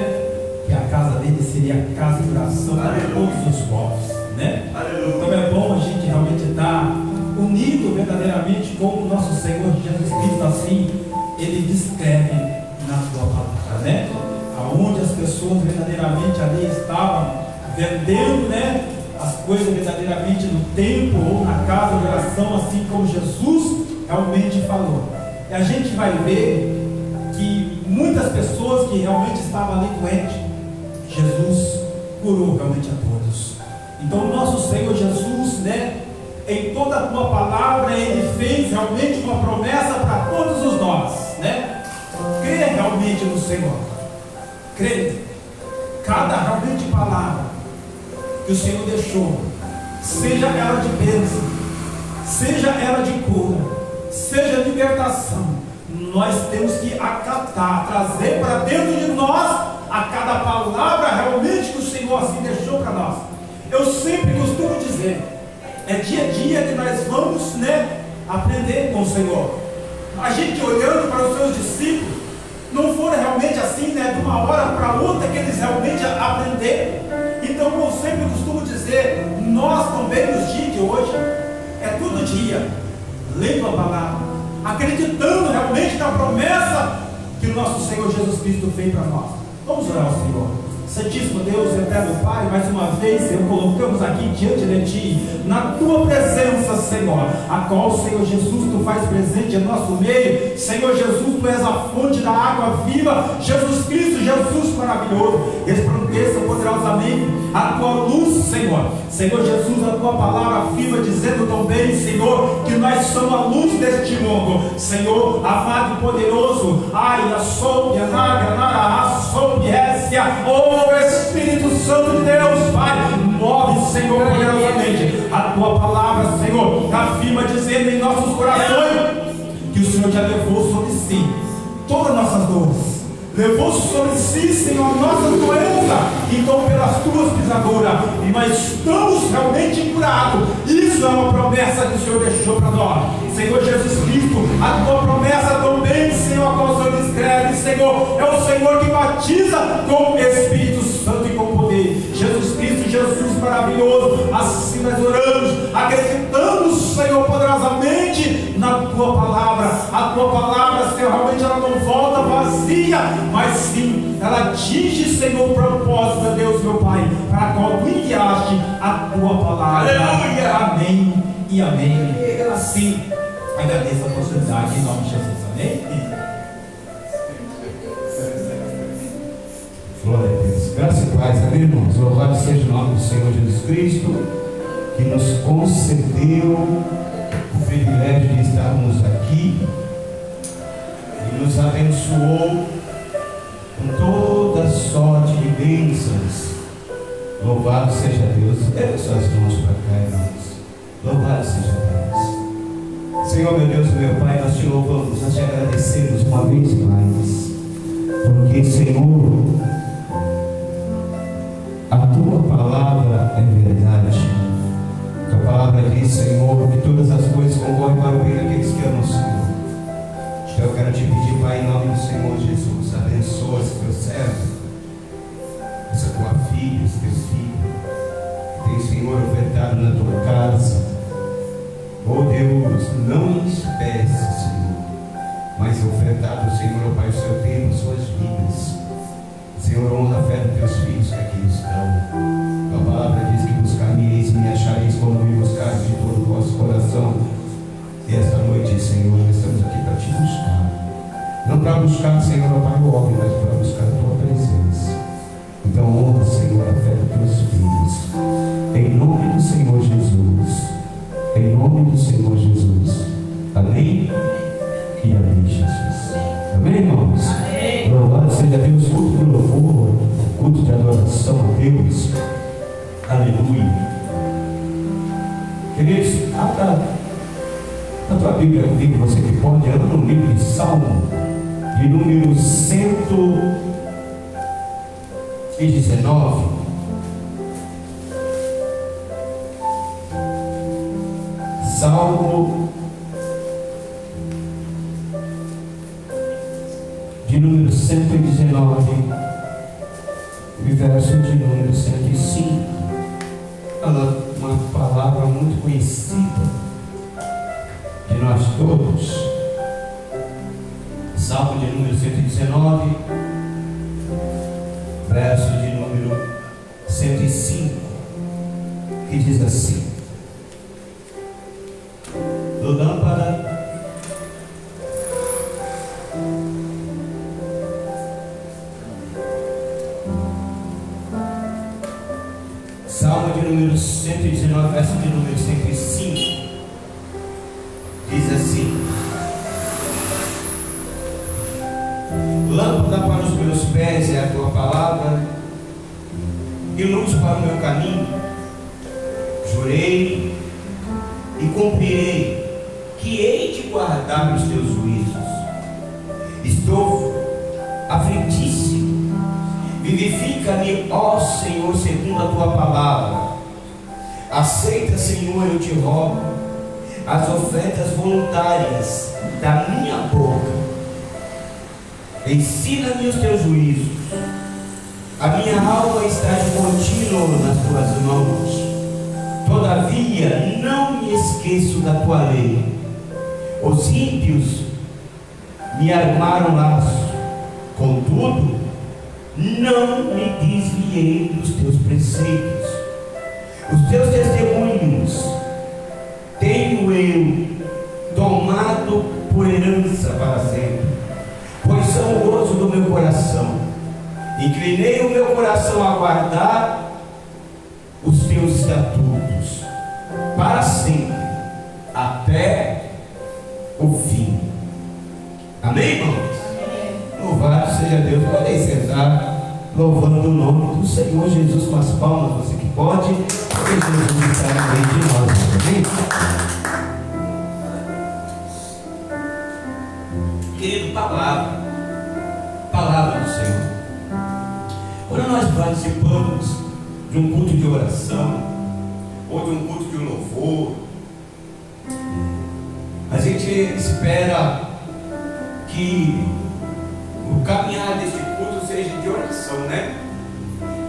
Que a casa dele seria a casa de oração para todos os povos, né?
Aleluia.
Então é bom a gente realmente estar unido verdadeiramente com o nosso Senhor Jesus Cristo, assim ele descreve na sua palavra, né? Aonde as pessoas verdadeiramente ali estavam vendendo, né? As coisas verdadeiramente no templo ou na casa de oração, assim como Jesus realmente falou. E a gente vai ver que muitas pessoas que realmente estavam ali doentes, Jesus curou realmente a todos. Então o nosso Senhor Jesus, né, em toda a tua palavra, ele fez realmente uma promessa para todos os nós, né? Crê realmente no Senhor. Crê. Cada realmente palavra que o Senhor deixou, seja ela de bênção, seja ela de cura, seja libertação, nós temos que acatar, trazer para dentro de nós a cada palavra realmente que o Senhor assim deixou para nós. Eu sempre costumo dizer, é dia a dia que nós vamos, né, aprender com o Senhor. A gente olhando para os seus discípulos, não foram realmente assim, né, de uma hora para outra que eles realmente aprenderam. Então eu sempre costumo dizer, nós também nos dias de hoje, é todo dia, lendo a palavra, acreditando realmente na promessa que o nosso Senhor Jesus Cristo fez para nós. Vamos orar ao Senhor. Santíssimo Deus, eterno Pai, mais uma vez eu colocamos aqui diante de Ti, na Tua presença, Senhor, a qual, Senhor Jesus, Tu faz presente em nosso meio. Senhor Jesus, Tu és a fonte da água viva. Jesus Cristo, Jesus maravilhoso, resplandeça poderosamente a Tua luz, Senhor. Senhor Jesus, a Tua palavra afirma, dizendo também, Senhor, que nós somos a luz deste mundo. Senhor, amado e poderoso, ai, a soube, a naga, a soube, oh Espírito Santo de Deus, Pai, move, Senhor, poderosamente a Tua palavra, Senhor, afirma, dizendo em nossos corações que o Senhor já levou sobre si todas as nossas dores, levou sobre si, Senhor, nossa doença. Então pelas Tuas pisaduras e nós estamos realmente curados. Isso é uma promessa que o Senhor deixou para nós, Senhor Jesus Cristo. A Tua promessa também, Senhor, a qual o Senhor escreve, Senhor, é o Senhor que batiza com o Espírito Santo e com poder. Jesus Cristo, Jesus maravilhoso, assim nós oramos, acreditamos, Senhor, poderosamente na Tua palavra. A Tua palavra, Senhor, realmente ela não volta vazia, mas sim, ela atinge, Senhor, o propósito de Deus, meu Pai, para a qual Tu enviaste a Tua palavra. Aleluia. Amém e amém. Assim, agradeço a oportunidade em nome de Jesus. Amém?
Glória a Deus. Graças e paz, amém, irmãos? Louvado seja o nome do Senhor Jesus Cristo, que nos concedeu o privilégio de estarmos aqui e nos abençoou com toda sorte de bênçãos. Louvado seja Deus. Ergue suas mãos para cá, irmãos. Louvado seja Deus. Senhor, meu Deus e meu Pai, nós te louvamos, nós te agradecemos uma vez mais, porque, Senhor, a Tua palavra é verdade. A Tua palavra diz, Senhor, que todas as coisas concorrem para o bem daqueles que amam o Senhor. Então eu quero te pedir, Pai, em nome do Senhor Jesus, abençoa esse Teu servo, essa Tua filha, esse Teu filho, que tem, Senhor, ofertado na Tua casa. Oh Deus, não em espécie, Senhor, mas ofertado, Senhor, oh Pai, o seu tempo, as suas vidas. Senhor, honra a fé dos Teus filhos que aqui estão. Tua palavra diz que buscar-me-eis e me achareis quando me buscares de todo o vosso coração. E esta noite, Senhor, nós estamos aqui para te buscar. Não para buscar, Senhor, oh Pai, o homem, mas para buscar a Tua presença. Então honra, Senhor, a fé dos Teus filhos. Em nome do Senhor Jesus. Em nome do Senhor Jesus. Amém e amém, Jesus. Amém, irmãos? Amém. Louvado seja Deus, culto de louvor, culto de adoração a Deus. Aleluia. Queridos, abra a tua Bíblia comigo, você que pode, anda no livro de Salmo, de número 119. Salmo de número 119, e verso de número 105. Uma palavra muito conhecida de nós todos. Salmo de número 119, verso de número 105, que diz assim: lâmpada Salmo de número 119, verso de número 105, diz assim: lâmpada para os meus pés é a Tua palavra e luz para o meu caminho. Jurei e cumprirei que hei de guardar os Teus juízos. Estou aflitíssimo. Vivifica-me, ó Senhor, segundo a Tua palavra. Aceita, Senhor, eu te rogo, as ofertas voluntárias da minha boca. Ensina-me os Teus juízos. A minha alma está de contínuo nas Tuas mãos. Todavia, não me esqueço da Tua lei. Os ímpios me armaram laço Contudo, não me desviei dos teus preceitos. Os teus testemunhos tenho eu tomado por herança para sempre, pois são o gozo do meu coração. Inclinei o meu coração a guardar os teus estatutos para sempre, até o fim. Amém, irmãos?
Amém.
Louvado seja Deus. Podem sentar, louvando o nome do Senhor Jesus com as palmas, você que pode, porque Jesus está no meio de nós. Amém? Querido, palavra do Senhor. Quando nós participamos de um culto de oração ou de um culto de louvor, a gente espera que o caminhar deste culto seja de oração, né?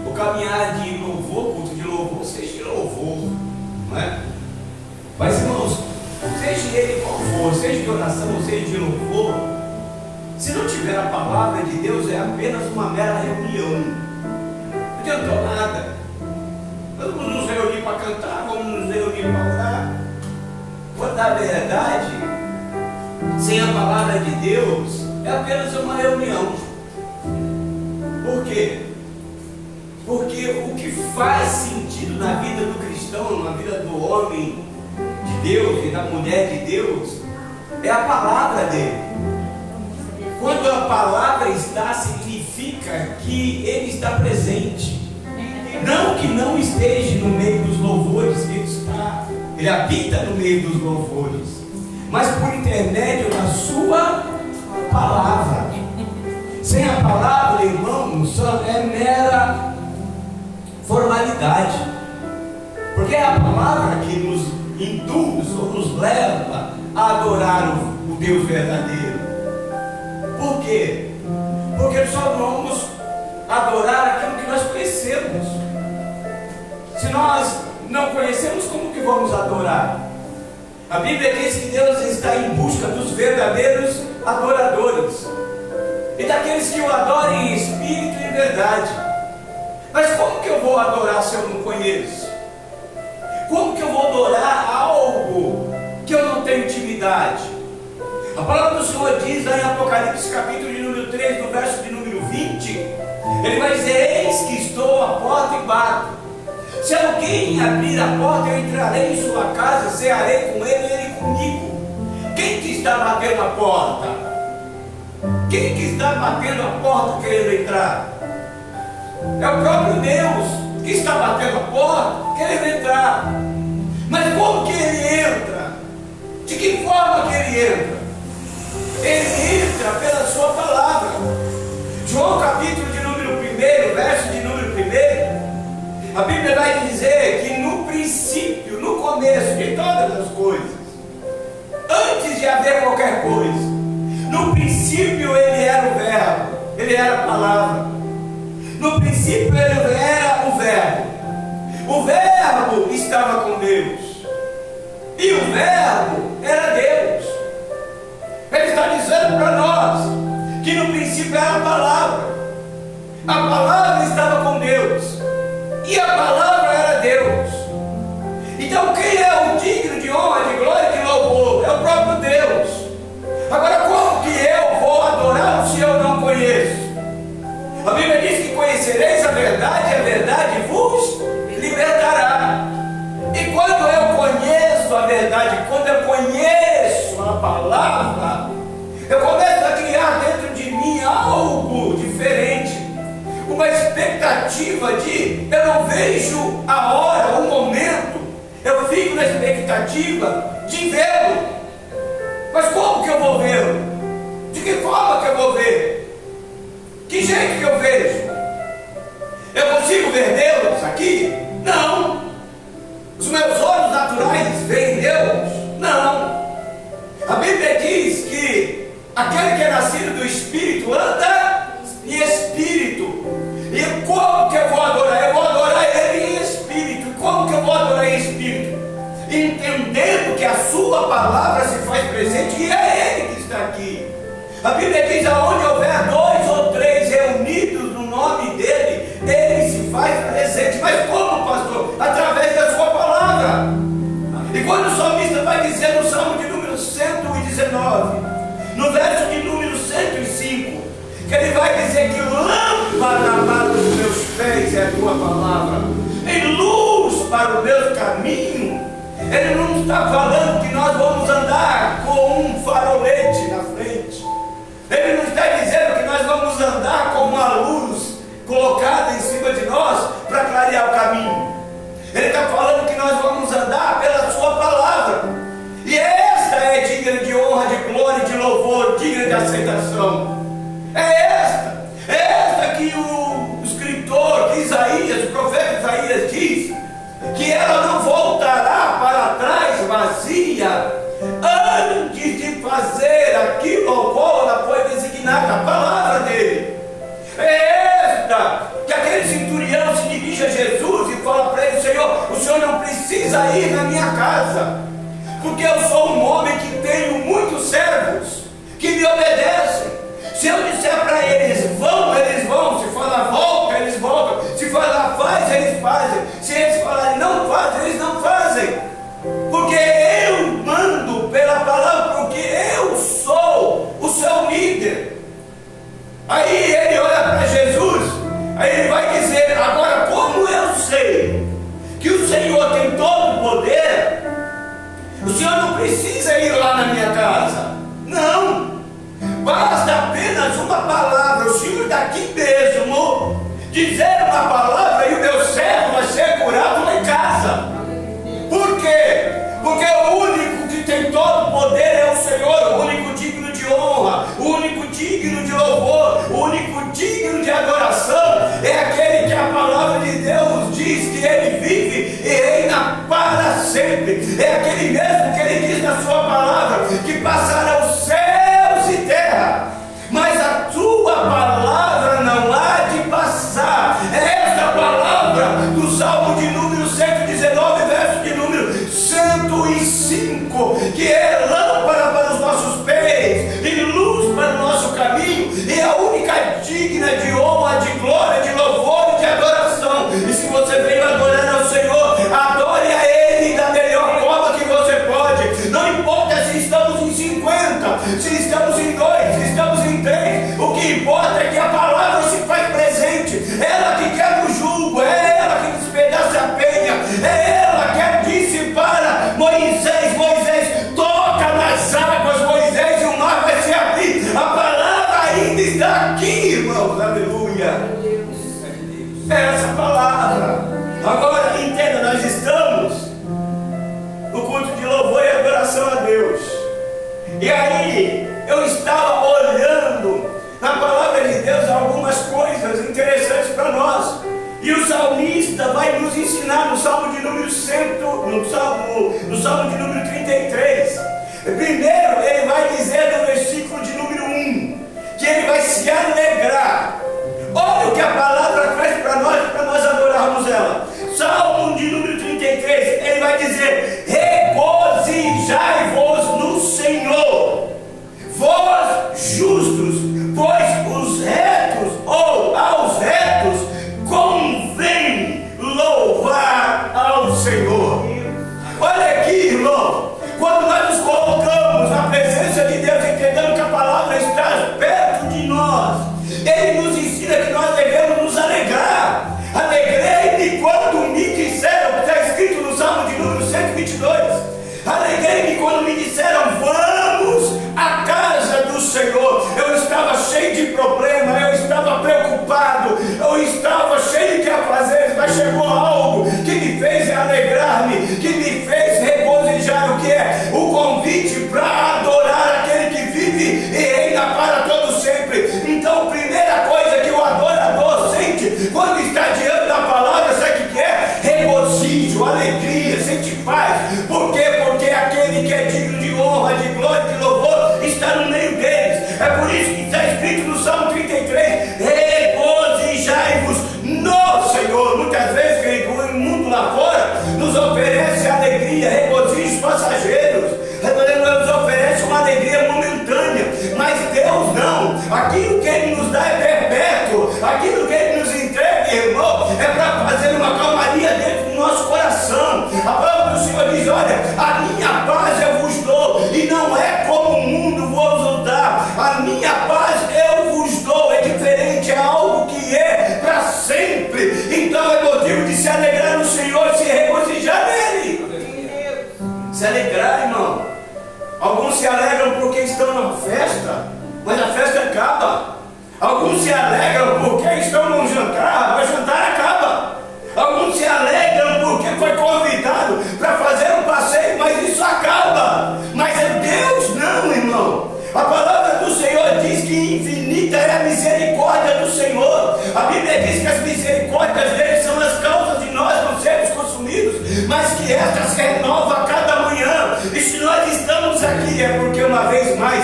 O caminhar de louvor, culto de louvor, seja de louvor, não é? Mas, irmãos, seja ele qual for, seja de oração ou seja de louvor, se não tiver a palavra de Deus, é apenas uma mera reunião. Não adiantou nada. Nós vamos nos reunir para cantar, vamos nos reunir para orar. Quando na verdade, sem a palavra de Deus, é apenas uma reunião. Por quê? Porque o que faz sentido na vida do cristão, na vida do homem de Deus e da mulher de Deus, é a palavra dele. Quando a palavra está, significa que ele está presente. Não que não esteja no meio dos louvores, ele está, ele habita no meio dos louvores, mas por intermédio da sua palavra. Sem a palavra, irmão, só é mera formalidade, porque é a palavra que nos induz ou nos leva a adorar o Deus verdadeiro. Por quê? Porque só vamos adorar aquilo que nós conhecemos. Se nós não conhecemos, como que vamos adorar? A Bíblia diz que Deus está em busca dos verdadeiros adoradores e daqueles que o adorem em espírito e em verdade. Mas como que eu vou adorar se eu não conheço? Como que eu vou adorar algo que eu não tenho intimidade? A palavra do Senhor diz lá em Apocalipse capítulo de número 3, no verso de número 20, ele vai dizer: eis que estou à porta e bato. Se alguém abrir a porta, eu entrarei em sua casa, cearei com ele e ele comigo. Quem que está batendo a porta? Quem que está batendo a porta querendo entrar? É o próprio Deus que está batendo a porta querendo entrar. Mas como que ele entra? De que forma que ele entra? Ele entra pela sua palavra. João capítulo de número 1, verso de número 1, a Bíblia vai dizer que no princípio, no começo de todas as coisas, antes de haver qualquer coisa, no princípio ele era o verbo, ele era a palavra. No princípio ele era o verbo. O verbo estava com Deus e o verbo era Deus. Ele está dizendo para nós que no princípio era a palavra. A palavra estava com Deus e a palavra era Deus. Então quem é o digno de honra, de glória e de louvor? É o próprio Deus. Agora, como que eu vou adorá-lo se eu não conheço? A Bíblia diz que conhecereis a verdade vos libertará. E quando eu conheço a verdade, quando eu conheço a palavra, eu começo a criar dentro de mim algo diferente, uma expectativa de, eu não vejo a hora, o momento, eu fico na expectativa de vê-lo. Mas como que eu vou vê-lo? De que forma que eu vou ver? Que jeito que eu vejo? Eu consigo ver Deus aqui? Não. Os meus olhos naturais veem Deus? Não. A Bíblia diz que aquele que é nascido do Espírito anda em Espírito. E como que eu vou adorar? Eu vou adorar Ele em Espírito. E como que eu vou adorar em Espírito? Entendendo que a sua palavra se faz presente e é Ele que está aqui. A Bíblia diz: aonde houver 2 ou 3
que Ele vai dizer que lâmpada para os meus pés é a tua palavra, e luz para o meu caminho. Ele não está falando que nós vamos andar com um farolete na frente. Ele não está dizendo que nós vamos andar com uma luz colocada em cima de nós para clarear o caminho. Ele está falando que nós vamos andar pela sua palavra. E esta é digna de honra, de glória, de louvor, digna de aceitação. É esta que o escritor, que Isaías, o profeta Isaías diz, que ela não voltará para trás vazia, antes de fazer aquilo ao qual ela foi designada, a palavra dele. É esta que aquele centurião se dirige a Jesus e fala para ele: Senhor, o Senhor não precisa ir na minha casa, porque eu sou um homem que tenho muitos servos que me obedecem. Se eu disser para eles vão, eles vão. Se falar volta, eles voltam. Se falar faz, eles fazem. Se eles falarem não faz, eles não fazem. Porque eu mando pela palavra, porque eu sou o seu líder. Aí ele olha para Jesus, aí ele vai dizer: agora, como eu sei que o Senhor tem todo o poder, o Senhor não precisa ir lá na minha casa. Não. Basta apenas uma palavra. O Senhor daqui mesmo dizer uma palavra e o meu servo vai ser curado lá em casa. Por quê? Porque o único que tem todo o poder é o Senhor, o único digno de honra, o único digno de louvor, o único digno de adoração é aquele que a palavra de Deus diz que Ele vive e reina para sempre. É aquele mesmo que Ele diz na sua palavra que passará os céus e terra, mas a tua palavra não há de passar. É esta palavra do Salmo de número 119, verso de número 105, que é lâmpada para os nossos pés e luz para o nosso caminho, e a única digna de honra, de glória, de louvor e de adoração. E se você veio adorar ao Senhor, adore a Ele da melhor forma que você pode. Não importa se estamos em 50, se estamos em 2, se estamos em 3, o que importa é que a palavra se faz presente. Ela que quebra o jugo, é ela que despedaça a penha, é ela que disse para Moisés: Moisés, toca nas águas, Moisés, e o mar vai se abrir. A palavra ainda está aqui, irmãos, aleluia. É essa palavra. Agora entenda, nós estamos no culto de louvor e adoração a Deus. E aí eu estava olhando na palavra de Deus algumas coisas interessantes para nós. E o salmista vai nos ensinar no Salmo de número 100, no Salmo de número 33. Primeiro ele vai dizer no versículo de número 1 que ele vai se alegrar. Olha o que a palavra traz para nós adorarmos ela. Salmo de número 33, ele vai dizer: regozijai-vos no Senhor, vós justos, pois os retos, ou aos retos, convém louvar ao Senhor. Olha aqui, irmão, quando nós nos colocamos na presença de Deus, entendendo que a palavra está perto de nós, Ele nos ensina que nós devemos nos alegrar. Alegrei-me quando me disseram, está escrito no Salmo de número 122, alegrei-me quando me disseram: vamos à casa do Senhor. Eu estava cheio de problema, eu estava preocupado, eu estava cheio de afazeres, mas chegou algo que me fez alegrar-me, que me fez regozijar. O que é? O convite para adorar aquele que vive e reina para todo sempre. Então, primeira coisa que o adorador sente quando está diante da palavra, sabe o que é? Regozijo, alegria, sente paz. Por quê? Porque aquele que é digno de honra, de glória,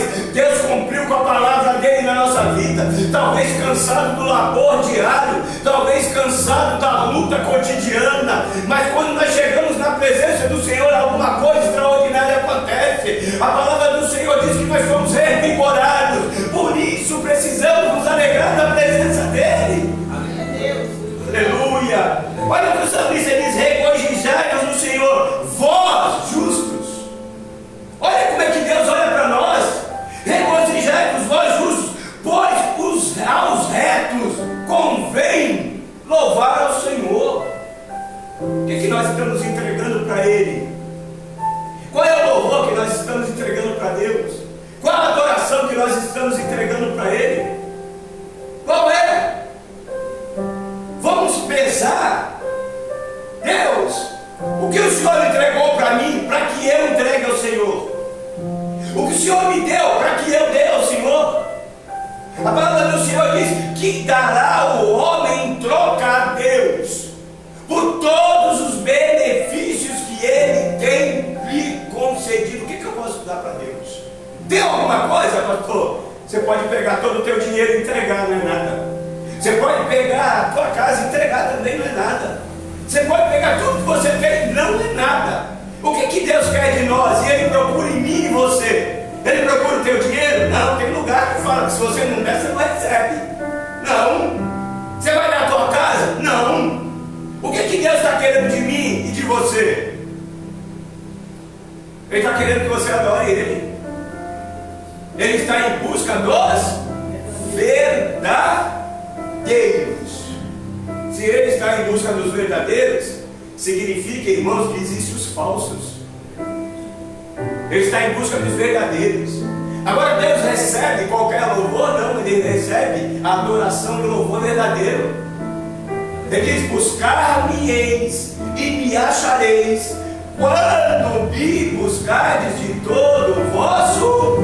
mais. Deus cumpriu com a palavra dele na nossa vida. Talvez cansado do labor diário, talvez cansado da luta cotidiana, mas quando nós chegamos na presença do Senhor, alguma coisa extraordinária acontece. A palavra do Senhor diz que nós somos revigorados. Por isso precisamos nos alegrar da presença dele. Aleluia. Olha o que o salmista diz: regozijai-vos no Senhor, vós justos. Olha como é que Deus olha para nós. Regozijai-vos, vós justos, pois aos retos convém louvar ao Senhor. O que nós estamos entregando para Ele? Qual é o louvor que nós estamos entregando para Deus? Qual a adoração que nós estamos entregando para Ele? Qual é? Vamos pesar. Deus, o que o Senhor entregou para mim, para que eu entregue ao Senhor? O que o Senhor me deu, para que eu dê ao Senhor? A palavra do Senhor diz que dará o homem em troca a Deus por todos os benefícios que Ele tem lhe concedido. O que eu posso dar para Deus? Tem alguma coisa, pastor? Você pode pegar todo o teu dinheiro e entregar, não é nada. Você pode pegar a tua casa e entregar, também não é nada. Você pode pegar tudo que você tem, não é nada. O que Deus quer de nós? E Ele procura em mim e você. Ele procura o teu dinheiro? Não, tem lugar que fala que se você não der, você não recebe. Não. Você vai dar a tua casa? Não. O que Deus está querendo de mim e de você? Ele está querendo que você adore Ele. Ele está em busca dos verdadeiros. Se Ele está em busca dos verdadeiros, significa, irmãos, que existem os falsos. Ele está em busca dos verdadeiros. Agora Deus recebe qualquer louvor? Não, Ele recebe a adoração do louvor verdadeiro. Ele diz: buscar-me-eis e me achareis, quando me buscardes de todo o vosso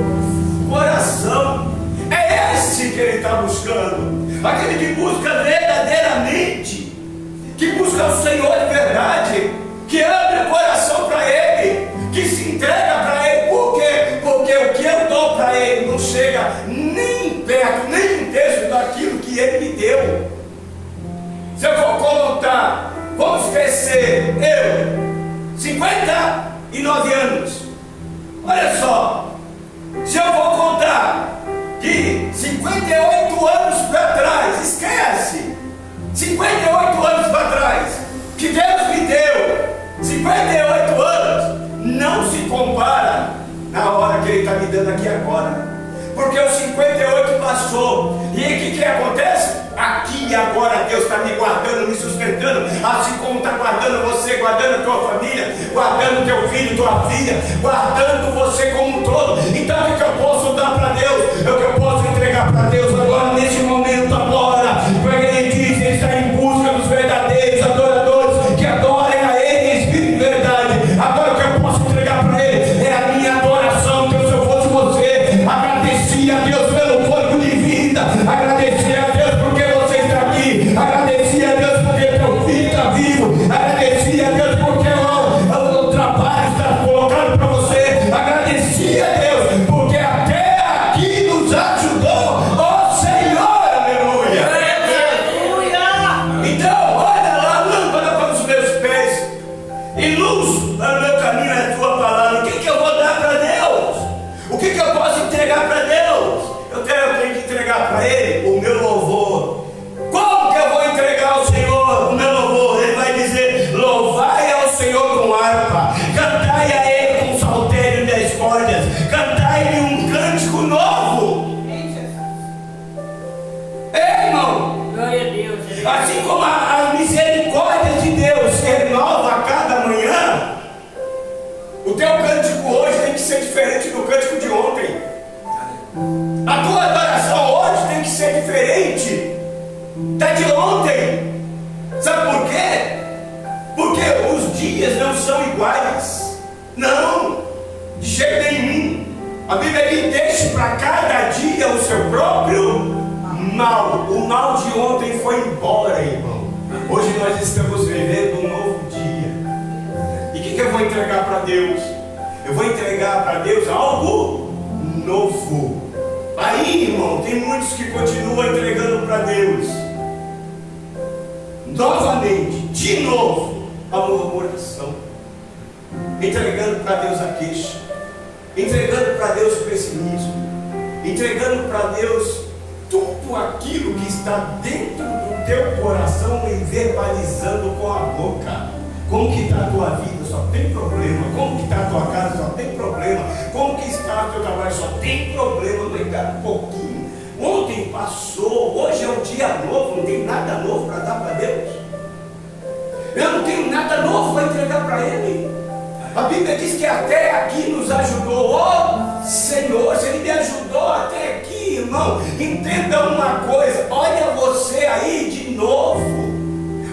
coração. É esse que Ele está buscando. Aquele que busca verdadeiramente, que busca o Senhor de verdade, que abre o coração para Ele, que se entrega para Ele. Por quê? Porque o que eu dou para Ele não chega nem perto, nem um terço daquilo que Ele me deu. Se eu for contar, vamos esquecer, eu, 59 anos, olha só, se eu vou contar de 58 anos para trás, esquece, 58 anos para trás, que Deus me deu, 58 anos, não se compara na hora que Ele está me dando aqui agora, porque os 58 passou, e o que acontece? Aqui e agora Deus está me guardando, me sustentando, assim como está guardando você, guardando a tua família, guardando teu filho, tua filha, guardando você como um todo. Então o que eu posso dar para Deus? O que eu posso entregar para Deus agora, nesse momento, agora? Porque Ele diz: Ele está em busca dos verdadeiros adoradores, que adorem a Ele em espírito e verdade. Agora o que eu posso entregar para Ele é a minha adoração. Que se eu fosse você, agradecia a Deus pelo fôlego de vida, agradecia a Deus porque você está aqui, agradecia a Deus porque teu filho está vivo, agradecia a Deus porque o trabalho está colocado para você, agradecia a Deus porque até aqui nos ajudou o Senhor, aleluia. Então, olha lá, lâmpada para os meus pés e luz para o meu caminho é a tua palavra. O que eu vou dar para Deus? O que eu posso entregar para Deus? Eu tenho que entregar para Ele o meu louvor. Como que eu vou entregar ao Senhor o meu louvor? Ele vai dizer: louvai ao Senhor com harpa, cantai a Ele com saltério e 10 cordas, cantai-lhe um cântico novo. Ei, irmão,
Glória a Deus.
assim como a misericórdia de Deus se renova a cada manhã, o teu cântico hoje tem que ser diferente do cântico de ontem. A tua adoração hoje tem que ser diferente da de ontem. Sabe por quê? Porque os dias não são iguais. Não, de jeito nenhum. A Bíblia diz: deixe para cada dia o seu próprio mal. O mal de ontem foi embora, irmão. Hoje nós estamos vivendo um novo dia. E o que eu vou entregar para Deus? Eu vou entregar para Deus algo novo. Aí, irmão, tem muitos que continuam entregando para Deus novamente, de novo, a murmuração, entregando para Deus a queixa, entregando para Deus o pessimismo, entregando para Deus tudo aquilo que está dentro do teu coração e verbalizando com a boca. Como que está a tua vida? Só tem problema. Como que está a tua casa? Só tem problema. Como que está o teu trabalho? Só tem problema. Não engana um pouquinho. Ontem passou, hoje é um dia novo, não tem nada novo para dar para Deus. Eu não tenho nada novo para entregar para Ele. A Bíblia diz que até aqui nos ajudou. Oh Senhor, se Ele me ajudou até aqui, irmão, entenda uma coisa, olha você aí de novo.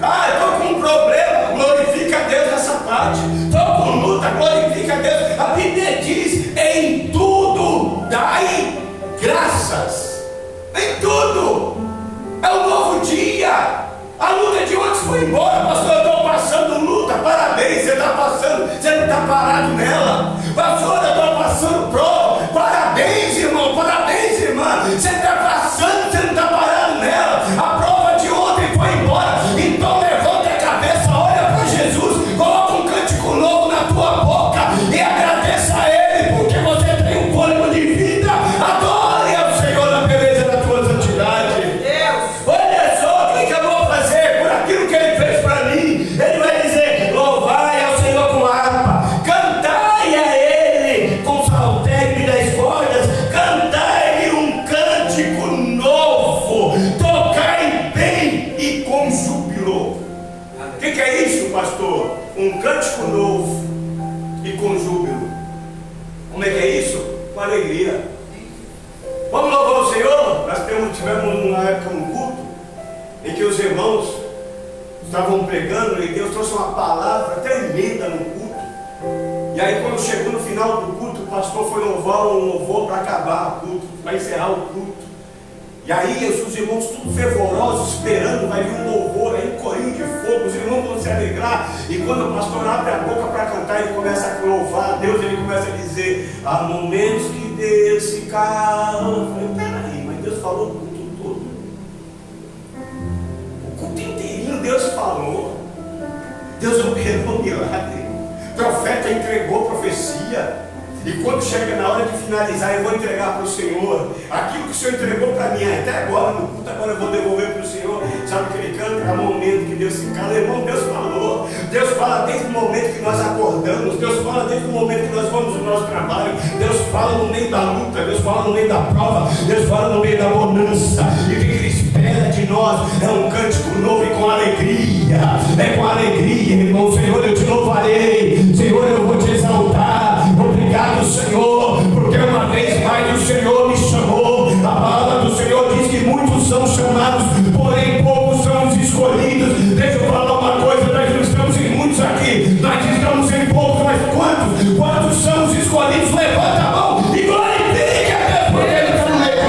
Estou com um problema, glorifica a Deus nessa parte. Estou com luta, glorifica a Deus. A Bíblia diz, em tudo dai graças. Em tudo. É um novo dia. A luta de ontem foi embora, pastor. Eu estou passando luta, parabéns, você está passando, você não está parado nela. Pastor, eu estou passando prova, parabéns, irmão, parabéns, irmã. Você está passando, você não está parado nela. A prova de ontem foi embora. Então levanta a cabeça, olha para Jesus, coloca um cântico novo na tua boca e agradeça a Ele, porque você tem um fôlego de vida. Adore ao Senhor na beleza da tua santidade. Olha só, o que eu vou fazer por aquilo que Ele fez para mim? Ele vai dizer, louvai ao Senhor com harpa, cantai a Ele com saltério das cordas, cantai-lhe um cântico novo, tocai bem e com júbilo. O que é isso, pastor? Um cântico novo e com júbilo. Como é que é isso? Com alegria. Vamos louvar o Senhor? Nós tivemos uma época no culto em que os irmãos estavam pregando e Deus trouxe uma palavra tremenda no culto. E aí quando chegou no final do culto, o pastor foi louvar um louvor para acabar o culto, para encerrar o culto. E aí os irmãos tudo fervorosos, esperando, vai vir um louvor aí, um corinho de fogo, os irmãos vão se alegrar. E quando o pastor abre a boca para cantar, ele começa a louvar a Deus, ele começa a dizer, há momentos que Deus se cala. Eu falei, peraí, mas Deus falou o culto todo. O culto inteirinho Deus falou. Deus operou um milagre. O profeta entregou profecia. E quando chega na hora de finalizar, eu vou entregar para o Senhor aquilo que o Senhor entregou para mim até agora no culto. Agora eu vou devolver para o Senhor. Sabe o que ele canta? Há momento que Deus se cala. Irmão, Deus falou. Deus fala desde o momento que nós acordamos. Deus fala desde o momento que nós vamos no nosso trabalho. Deus fala no meio da luta. Deus fala no meio da prova. Deus fala no meio da bonança. E o que Ele espera de nós é um cântico novo e com alegria. É com alegria, irmão. Senhor, eu te louvarei. Senhor, eu vou te exaltar. Obrigado, Senhor, porque uma vez mais o Senhor me chamou. A palavra do Senhor diz que muitos são chamados, porém poucos são os escolhidos. Deixa eu falar uma coisa, nós não estamos em muitos aqui, nós estamos em poucos, mas quantos são os escolhidos? Levanta a mão e glorifique a Deus, porque Ele está no meio.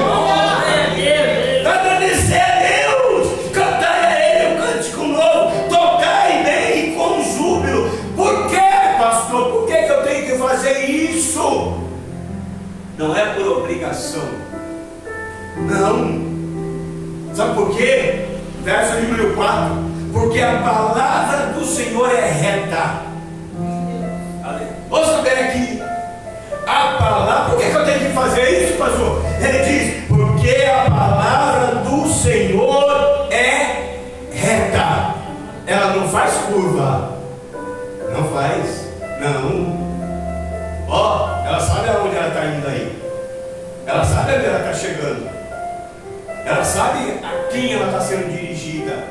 Agradecer a Deus, cantai a Ele um cântico novo, tocai bem e com júbilo. Por quê, pastor? Por que eu tenho que fazer isso? Não é por obrigação. Não. Sabe por quê? Verso número 4. Porque a palavra do Senhor é reta. Vamos saber aqui. A palavra. Por que eu tenho que fazer isso, pastor? Ele diz, porque a palavra do Senhor é reta. Ela não faz curva. Não faz. Não. Ela sabe aonde ela está indo aí. Ela sabe onde ela está chegando. Ela sabe a quem ela está sendo dirigida.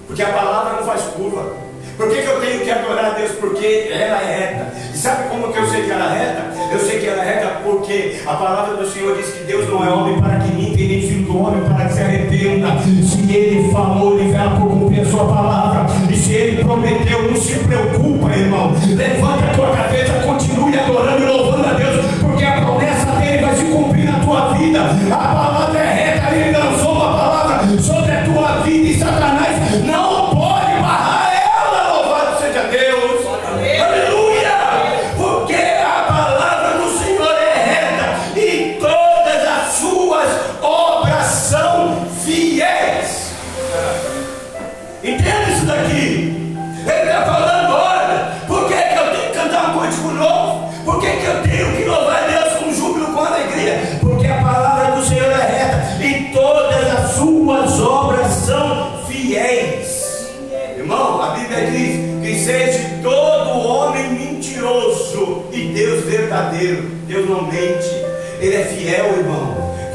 Porque a palavra não faz curva. Por que eu tenho que adorar a Deus? Porque ela é reta. E sabe como que eu sei que ela é reta? Eu sei que ela é reta porque a palavra do Senhor diz que Deus não é homem para que minta, e nem filho do homem para que se arrependa. Se Ele falou, Ele vai por cumprir a sua palavra. E se Ele prometeu, não se preocupa, irmão. Levanta a tua cabeça, continue adorando e louvando a Deus, porque a promessa dele vai se cumprir na tua vida. A palavra é reta. Ele lançou uma palavra sobre a tua vida e Satanás não pode barrar ela. Louvado seja Deus. Aleluia. Porque a palavra do Senhor é reta e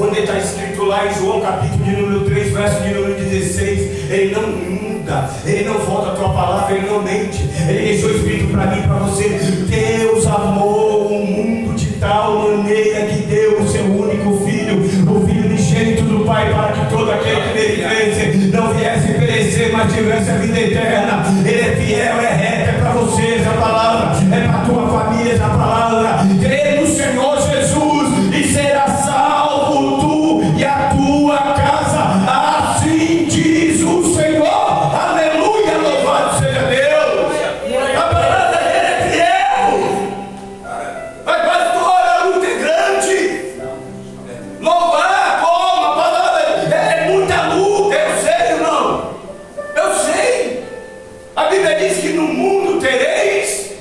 Quando está escrito lá em João capítulo de número 3, verso de número 16, Ele não muda, Ele não volta a tua palavra, Ele não mente. Ele deixou escrito para mim e para você: Deus amou o mundo de tal maneira que deu o seu único filho, o Filho unigênito do Pai, para que todo aquele que nele cresce não viesse perecer, mas tivesse a vida eterna. Ele é fiel, é reto, é para vocês a palavra, é para a tua família essa palavra. Crê no Senhor Jesus e será salvo tu e a tua casa, assim diz o Senhor. Aleluia, louvado seja Deus. A palavra dele é fiel. Mas pastor, a luta é grande. Louvar como? A palavra é muita luta. Eu sei, irmão, eu sei. A Bíblia diz que no mundo tereis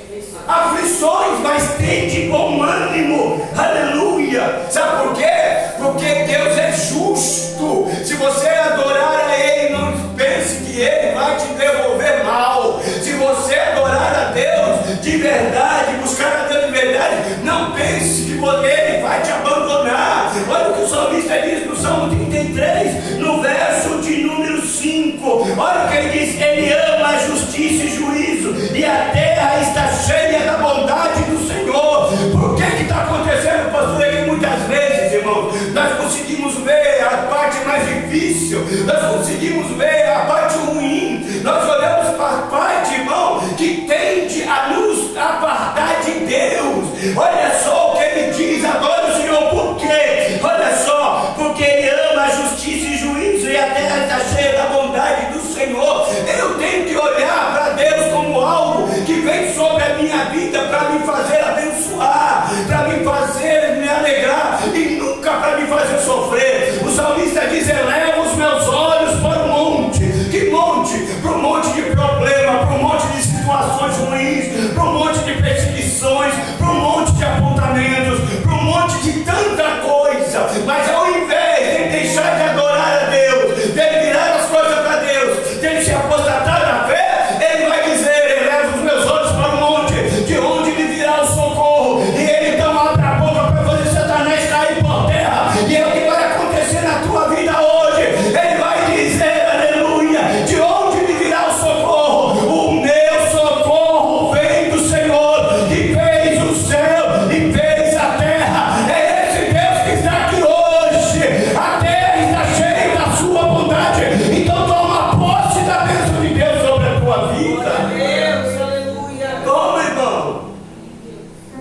aflições, mas tende bom ânimo. Aleluia. Sabe por quê? Porque Deus é justo. Se você adorar a Ele, não pense que Ele vai te devolver mal. Se você adorar a Deus de verdade, buscar a Deus de verdade, não pense que Ele vai te abandonar. Olha o que o salmista diz no Salmo 33, no verso de número 5. Olha o que ele diz: Ele ama a justiça e juízo, e a terra está cheia da bondade do Senhor. Por que está acontecendo, pastor? É que muitas vezes, irmãos, nós conseguimos ver a parte mais difícil, nós conseguimos ver a parte ruim, nós olhamos para a parte, irmão, que tende a nos apartar de Deus. Olha só o que ele diz: adora o Senhor. Por quê? Olha só, porque Ele ama a justiça e juízo, e a terra está cheia da bondade do Senhor. Eu tenho que olhar para Deus como algo que vem sobre a minha vida para me fazer abençoar, para me fazer me alegrar e nunca para me fazer sofrer. O salmista diz: eleva os meus olhos para o monte. Que monte? Para um monte de problema, para um monte de situações ruins, para um monte de perseguições, para um monte de apontamentos, para um monte de tanta coisa. Mas ao invés de deixar de adorar a Deus, de virar as coisas para Deus, de se apostatar na fé, ele vai dizer: eleva os meus olhos para o monte, de onde me virá o socorro. E ele então abre a boca para fazer Satanás cair por terra. E é o que vai acontecer na tua vida hoje. Ele vai dizer: aleluia, de onde me virá o socorro? O meu socorro vem do Senhor, que fez o céu e fez a terra. É esse Deus que está aqui hoje. A terra está cheia da sua bondade. Então toma posse da bênção de Deus sobre a tua vida.
Deus, aleluia.
Toma, irmão.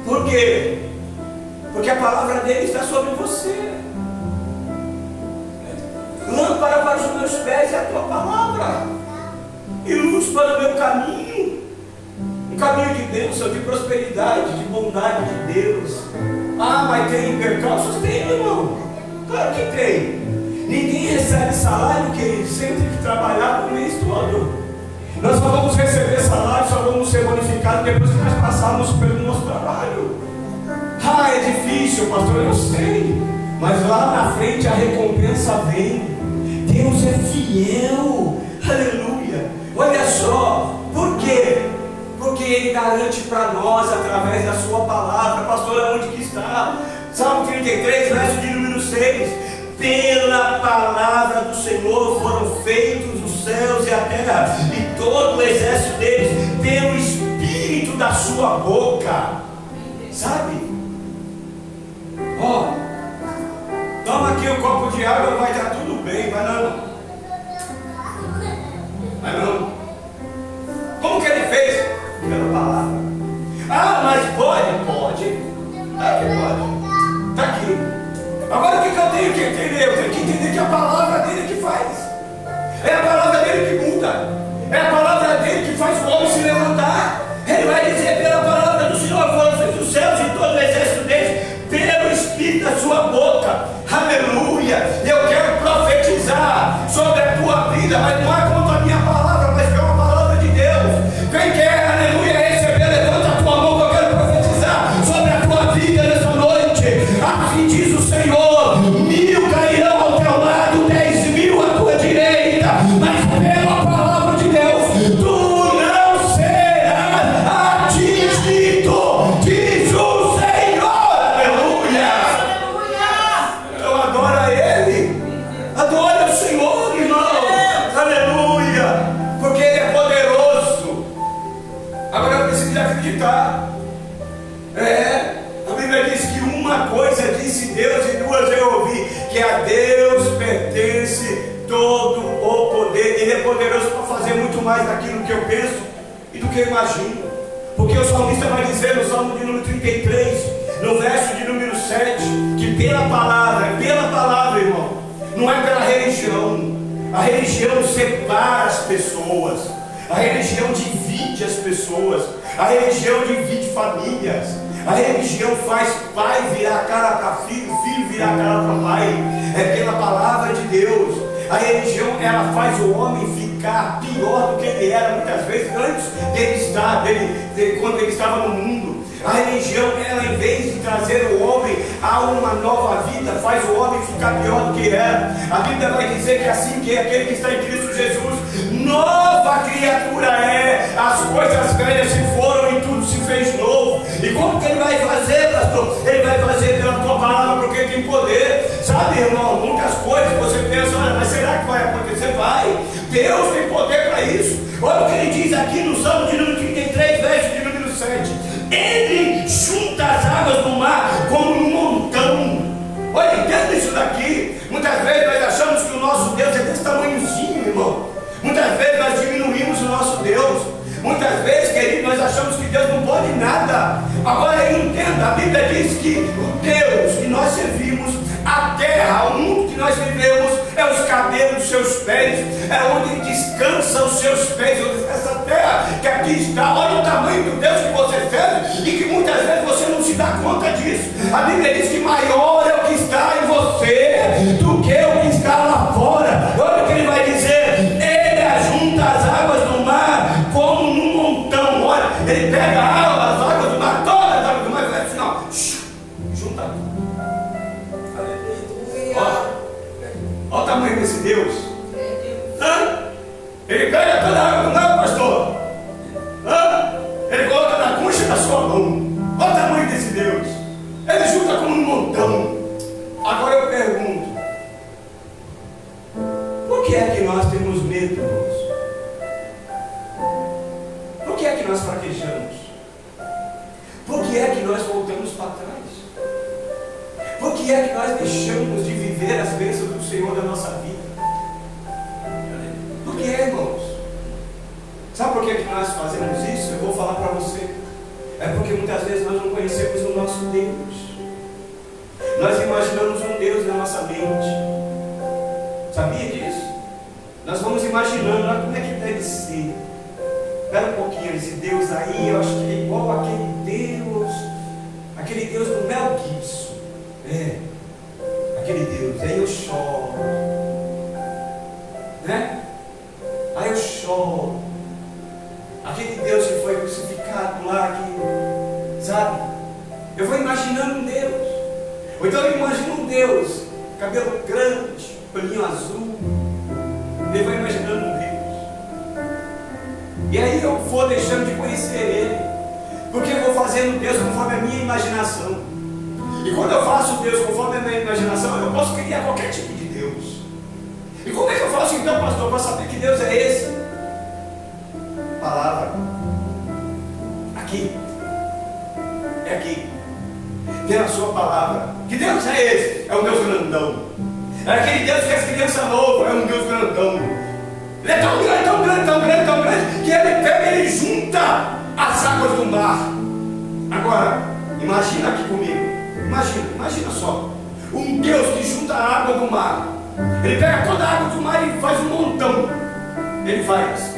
Por quê? Porque a palavra dele está sobre você. Lâmpada para os meus pés é a tua palavra, e luz para o meu caminho. Um caminho de bênção, de prosperidade, de bondade de Deus. Ah, mas tem percalços? Tem, irmão. Claro que tem. Ninguém recebe salário, querido, sem ter que trabalhar o mês todo. Nós só vamos receber salário, só vamos ser bonificados depois que nós passarmos pelo nosso trabalho. Ah, é difícil, pastor, eu sei. Mas lá na frente a recompensa vem. Deus é fiel. Aleluia. Olha só. Por quê? Porque Ele garante para nós através da sua palavra. Pastor, onde que está? Salmo 33, verso de número 6. Pela palavra do Senhor foram feitos os céus e a terra, e todo o exército deles, pelo Espírito da sua boca. Sabe? Ó, toma aqui um copo de água, vai estar tudo bem. Vai não. Vai não. Como que ele fez? Pela palavra. Ah, mas pode? Pode. É que pode. Está aqui. Agora o que eu tenho que entender? Eu tenho que entender que a palavra dele que faz. É a palavra dele que muda. É a palavra dele que faz o homem se levantar. Ele vai dizer: pela palavra do Senhor foram feitos os céus e todo o exército deles, pelo Espírito da sua boca. Aleluia. Eu quero profetizar sobre a tua vida, mas não é contra a minha palavra, mas é uma palavra de Deus. Quem quer, aleluia, receber, levanta a tua mão que eu quero profetizar sobre a tua vida nessa noite. Assim diz o Senhor: 1000 cairão ao teu lado, 10.000 à tua direita, mas pela palavra de Deus tu não serás atingido. você ouvir que a Deus pertence todo o poder. Ele é poderoso para fazer muito mais daquilo que eu penso e do que eu imagino. Porque o salmista vai dizer no Salmo de número 33, no verso de número 7, que pela palavra, irmão, não é pela religião. A religião separa as pessoas, a religião divide as pessoas, a religião divide famílias, a religião faz pai virar cara para filho, filho virar cara para pai. É pela palavra de Deus. A religião, ela faz o homem ficar pior do que ele era muitas vezes antes quando ele estava no mundo. A religião, ela em vez de trazer o homem a uma nova vida, faz o homem ficar pior do que era. A Bíblia vai dizer que assim que aquele que está em Cristo Jesus, nova criatura é. As coisas velhas se foram e tudo se fez novo. E como que ele vai fazer, pastor? Ele vai fazer pela tua palavra, porque tem poder. Sabe, irmão, muitas coisas você pensa, olha, mas será que vai acontecer? Vai. Deus tem poder para isso. Olha o que ele diz aqui no Salmo de número 33, verso de número 7. Ele junta as águas do mar como num montão. Olha, entenda isso daqui. Muitas vezes nós achamos que o nosso Deus é desse tamanhozinho, irmão. Muitas vezes nós diminuímos o nosso Deus. Muitas vezes, querido, nós achamos que Deus não pode nada. Agora entenda, a Bíblia diz que o Deus que nós servimos, a terra, o mundo que nós vivemos, é os cabelos dos seus pés, é onde Ele descansa os seus pés. Essa terra que aqui está, olha o tamanho do Deus que você serve e que muitas vezes você não se dá conta disso. A Bíblia diz que maior é o que está em você do que o que está lá fora. Olha o que Ele vai dizer: Ele ajunta as águas do mar como num montão. Olha, Ele pega as águas do mar, todas as águas do mar, e faz assim, ó, junta tudo. Olha o tamanho desse Deus. Ele pega toda a água do mar, pastor. Ele coloca na concha da sua mão. Olha o tamanho desse Deus. Ele junta como um montão. Agora eu pergunto: por que é que nós temos medo, irmãos? Por que é que nós fraquejamos? Por que é que nós voltamos para trás? Por que é que nós deixamos de viver as bênçãos do Senhor da nossa vida? Por que, irmãos? Sabe por que é que nós fazemos isso? Eu vou falar para você. É porque muitas vezes nós não conhecemos o nosso Deus. Nós imaginamos um Deus na nossa mente. Sabia disso? Nós vamos imaginando, olha como é que deve ser. Espera um pouquinho, esse Deus aí, eu acho que é igual aquele Deus do Mel Gibson. Aquele Deus, aí eu choro, né? Aí eu choro. Aquele Deus que foi crucificado lá, que, sabe? Eu vou imaginando um Deus. Ou então eu imagino um Deus, cabelo grande, olhinho azul. Eu vou imaginando um Deus. E aí eu vou deixando de conhecer Ele, porque eu vou fazendo Deus conforme a minha imaginação. E quando eu faço Deus conforme a minha imaginação, eu posso criar qualquer tipo de Deus. E como é que eu faço então, pastor, para saber que Deus é esse? Palavra. Aqui. É aqui. Tem a sua palavra. Que Deus é esse? É um Deus grandão. É aquele Deus que as crianças loucas, é um Deus grandão. Ele é tão grande, tão grande, tão grande, tão grande, que Ele pega e Ele junta as águas do mar. Agora, imagina aqui comigo. Imagina só, um Deus que junta a água do mar. Ele pega toda a água do mar e faz um montão. Ele faz.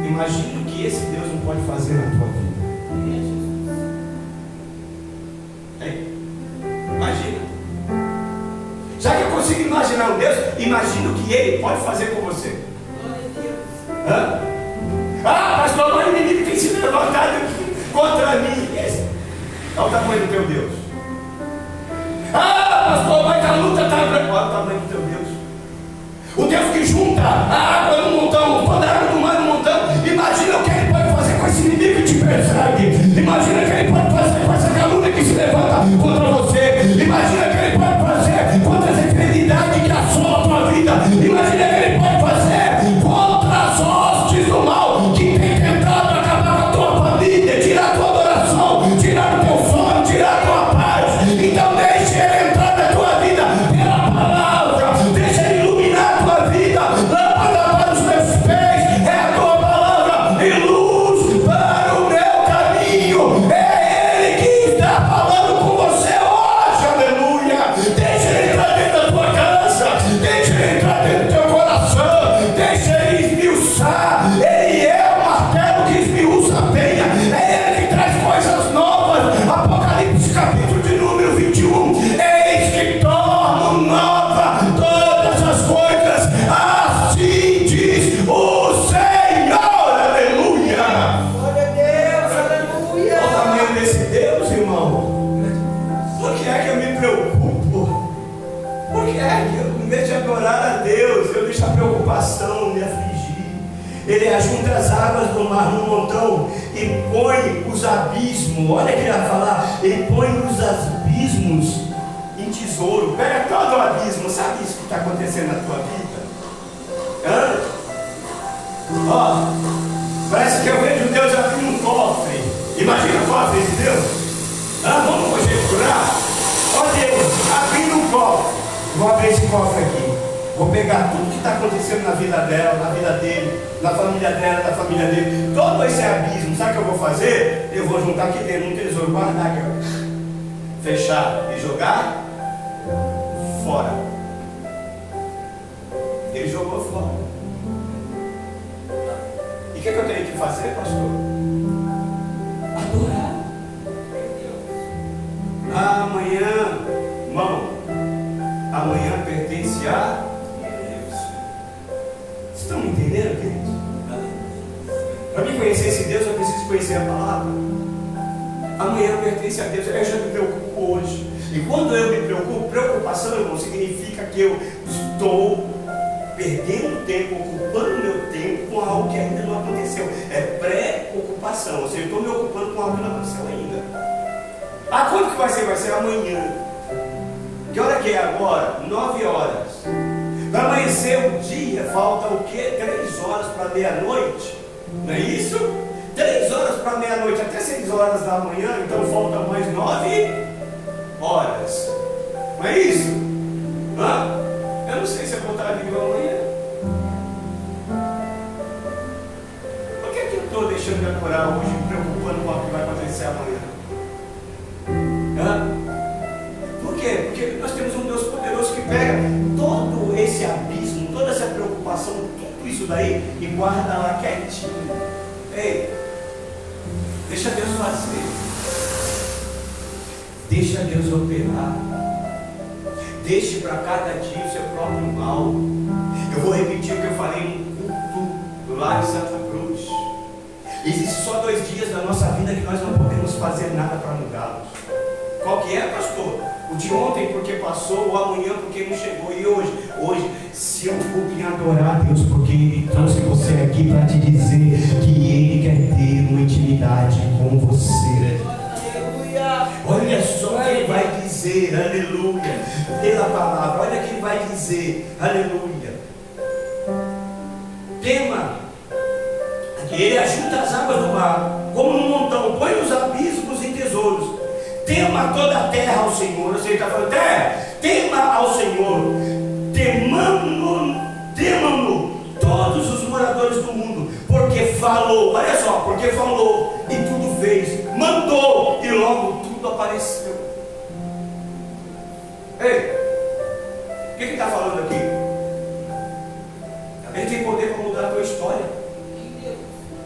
Imagina o que esse Deus não pode fazer na tua vida. Imagina. Já que eu consigo imaginar um Deus, imagina o que Ele pode fazer com você. Pastor, o inimigo tem sido levantado contra mim. Olha o tamanho do teu Deus. Pastor, mas a luta está grande. Olha o tamanho do teu Deus. O Deus que junta a água no montão, toda a água do mar no montão. Imagina o que Ele pode fazer com esse inimigo que te persegue. Imagina o que Ele pode fazer com essa calúnia que se levanta contra você. Imagina o que Ele pode fazer contra essa enfermidade que assola a tua vida. Imagina o que Ele pode fazer contra as hostes do mal que tem tentado acabar com a tua família, tirar a tua adoração, tirar o teu sono, tirar a tua paz. Então deixe Ele entrar na tua vida. quer que eu, em vez de adorar a Deus, eu deixo a preocupação me afligir. Ele ajunta as águas do mar num montão e põe os abismos. Olha o que ele vai falar. Ele põe os abismos em tesouro. Pega todo o abismo. Sabe isso que está acontecendo na tua vida? Hã? Ó, parece que eu vejo Deus abrindo um cofre. Imagina o cofre de Deus. Vamos conjecturar. Ó Deus, abrindo um cofre. Vou abrir esse cofre aqui. Vou pegar tudo que está acontecendo na vida dela, na vida dele, na família dela, na família dele. Todo esse abismo, sabe o que eu vou fazer? Eu vou juntar aqui dentro um tesouro, guardar aqui, ó. Fechar e jogar fora. Ele jogou fora. E o que eu tenho que fazer, pastor? Adorar. Amanhã, irmão, amanhã pertence a Deus. Vocês estão me entendendo, queridos? Para me conhecer esse Deus, eu preciso conhecer a palavra. Amanhã pertence a Deus. Eu já me preocupo hoje. E quando eu me preocupo, preocupação, irmão, significa que eu estou perdendo tempo, ocupando meu tempo com algo que ainda não aconteceu. É pré-ocupação. Ou seja, eu estou me ocupando com algo que não aconteceu ainda. Quando que vai ser? Vai ser amanhã. Que hora que é agora? 9 horas. Para amanhecer o dia, falta o quê? 3 horas para meia-noite. Não é isso? 3 horas para meia-noite, até 6 horas da manhã, então falta mais 9 horas. Não é isso? Eu não sei se eu vou estar vivo amanhã. Por que eu estou deixando de adorar hoje, me preocupando com o que vai acontecer amanhã? Por quê? Porque nós temos um Deus poderoso que pega todo esse abismo, toda essa preocupação, tudo isso daí e guarda lá quietinho. Ei, deixa Deus fazer. Deixa Deus operar. Deixe para cada dia o seu próprio mal. Eu vou repetir o que eu falei no culto lá em Santa Cruz. Existem só 2 dias da nossa vida que nós não podemos fazer nada para mudá-los. Qual que é, pastor? O de ontem porque passou, o amanhã porque não chegou, e hoje? Hoje, se ocupe em adorar a Deus, porque Ele trouxe você aqui para te dizer que Ele quer ter uma intimidade com você. Olha só o que Ele vai dizer, aleluia, pela palavra, olha o que Ele vai dizer, aleluia. Tema, Ele ajuda as águas do mar, como num montão, põe os abismos em tesouros. Tema toda a terra ao Senhor. Você está falando, terra, tema ao Senhor. Temam-no todos os moradores do mundo, porque falou, olha só, porque falou e tudo fez, mandou e logo tudo apareceu. Ei, o que ele está falando aqui? Ele tem poder para mudar a tua história.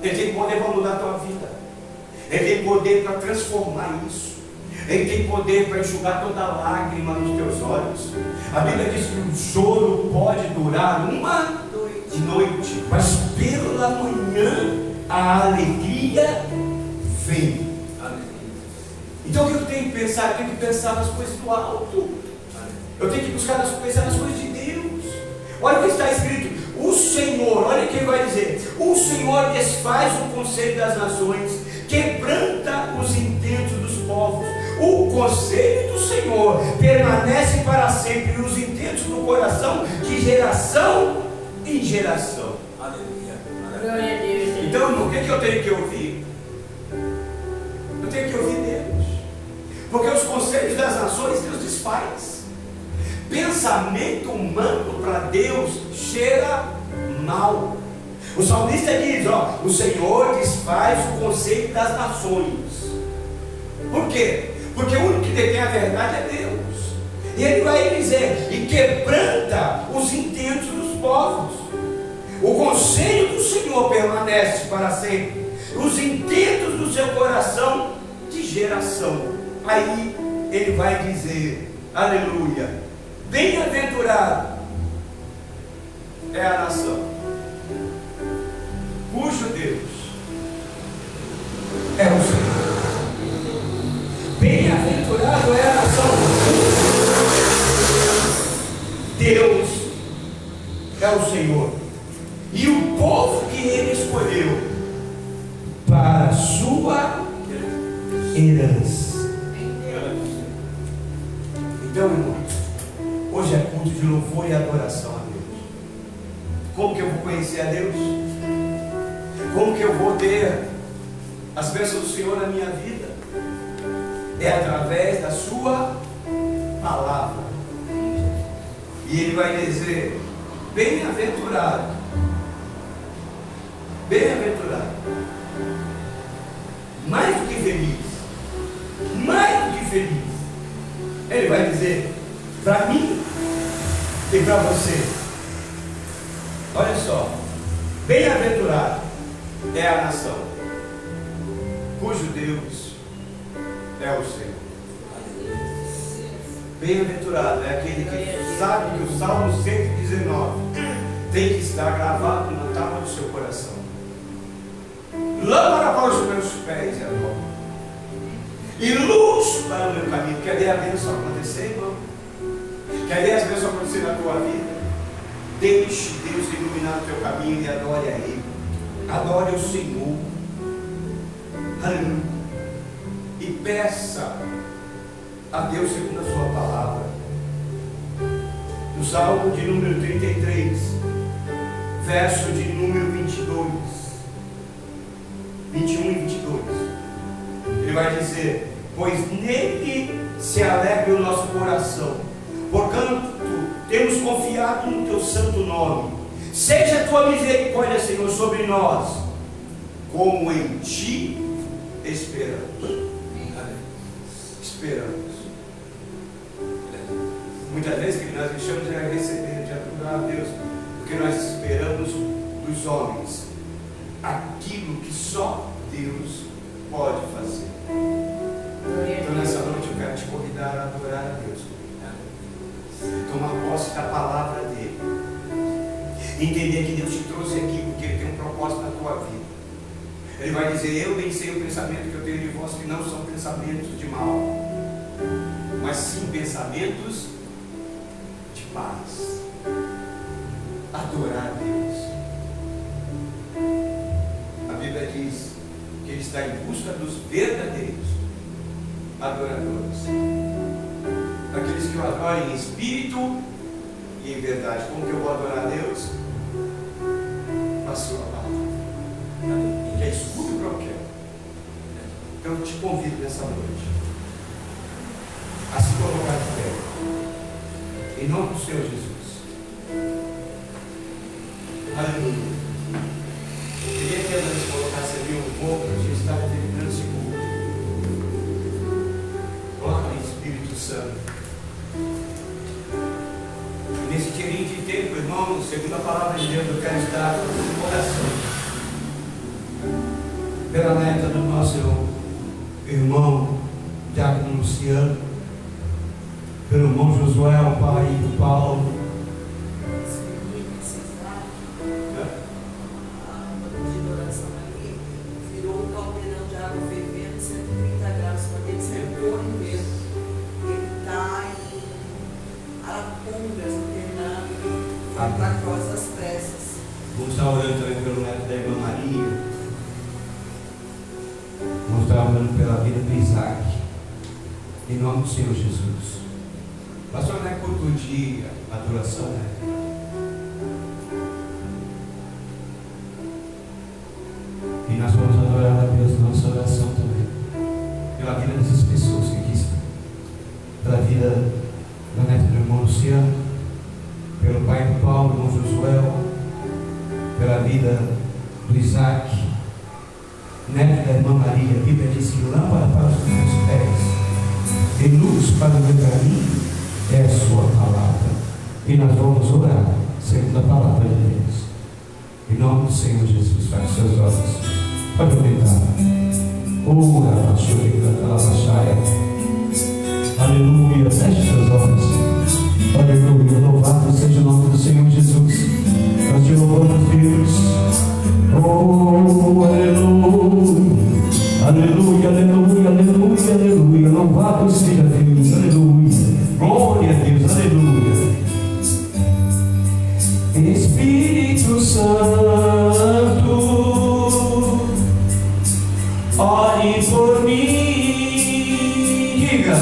Ele tem poder para mudar a tua vida. Ele tem poder para transformar isso. Ele tem poder para enxugar toda lágrima nos teus olhos. A Bíblia diz que o choro pode durar uma noite, mas pela manhã a alegria vem. Então o que eu tenho que pensar? Eu tenho que pensar nas coisas do alto. Eu tenho que pensar nas coisas de Deus. Olha o que está escrito. O Senhor, olha o que ele vai dizer. O Senhor desfaz o conselho das nações, quebranta os intentos dos povos. O conselho do Senhor permanece para sempre, e os intentos do coração de geração em geração. Aleluia. Então, irmão, o que eu tenho que ouvir? Eu tenho que ouvir Deus, porque os conselhos das nações Deus desfaz. Pensamento humano para Deus cheira mal. O salmista diz, o Senhor desfaz o conselho das nações. Por quê? Porque o único que detém a verdade é Deus. E ele vai dizer, e quebranta os intentos dos povos. O conselho do Senhor permanece para sempre, os intentos do seu coração de geração. Aí ele vai dizer, aleluia, bem-aventurado é a nação cujo Deus é o Senhor. Bem-aventurado é a nação Deus é o Senhor. E o povo que Ele escolheu para a sua herança. Então, irmãos, hoje é culto de louvor e adoração a Deus. Como que eu vou conhecer a Deus? Como que eu vou ter as bênçãos do Senhor na minha vida? É através da sua palavra. E Ele vai dizer: bem-aventurado, bem-aventurado, mais do que feliz, mais do que feliz. Ele vai dizer para mim e para você. Olha só, bem-aventurado é a nação cujo Deus é o Senhor. Bem-aventurado é aquele que sabe que o Salmo 119 tem que estar gravado na tábua do seu coração. Lâmpada para os meus pés é a tua mão, e luz para o meu caminho. Quer ver a bênção acontecer, irmão? Quer ver as bênçãos acontecer na tua vida? Deixe Deus iluminar o teu caminho e adore a Ele. Adore o Senhor. Aleluia. E peça a Deus segundo a sua palavra. No Salmo de número 33, verso de número 22, 21 e 22, ele vai dizer: pois nele se alegra o nosso coração, porquanto temos confiado no teu santo nome. Seja a tua misericórdia, Senhor, sobre nós, como em ti esperamos. Esperamos. Muitas vezes que nós deixamos de receber, de adorar a Deus, porque nós esperamos dos homens aquilo que só Deus pode fazer. Então nessa noite eu quero te convidar a adorar a Deus. Tomar posse da palavra dele. Entender que Deus te trouxe aqui porque Ele tem um propósito na tua vida. Ele vai dizer: eu bem sei o pensamento que eu tenho de vós, que não são pensamentos de mal, mas sim pensamentos de paz. Adorar a Deus. A Bíblia diz que Ele está em busca dos verdadeiros adoradores, aqueles que o adorem em espírito e em verdade. Como que eu vou adorar a Deus? Com a sua palavra. Que é escudo que eu quero. Então eu te convido nessa noite a se colocar de pé, em nome do Senhor Jesus. Aleluia. Queria que ela se colocasse ali um pouco, a gente estava terminando esse culto. Coloca ali, Espírito Santo. E nesse tirinho de tempo, irmão, segundo a palavra de Deus, eu quero estar com o coração pela neta do nosso irmão Diácono Luciano, pelo irmão Josué, o pai do Paulo. Vamos estar orando também pelo neto da irmã Maria. Vamos estar orando pela vida do Isaac, em nome do Senhor Jesus. Pastor, não é culto de adoração, né? E nós vamos adorar a Deus na nossa oração também, pela vida dessas pessoas que aqui estão, pela vida da neta do irmão Luciano, pelo pai do Paulo, irmão Josué, pela vida do Isaac, neto da irmã Maria. A Bíblia diz que lâmpada para os meus pés e luz para o meu caminho é a sua palavra. E nós vamos orar segundo a palavra de Deus. Em nome do Senhor Jesus, feche seus olhos. Pode aumentar. Ora, baixaia. Aleluia. Feche seus olhos. Aleluia. Louvado seja o nome do Senhor Jesus. Nós te louvamos, Deus. Oh, aleluia. Aleluia, aleluia, aleluia, aleluia. Louvado seja Deus. Aleluia. Glória a Deus. Aleluia.
Espírito Santo, ore por mim, diga,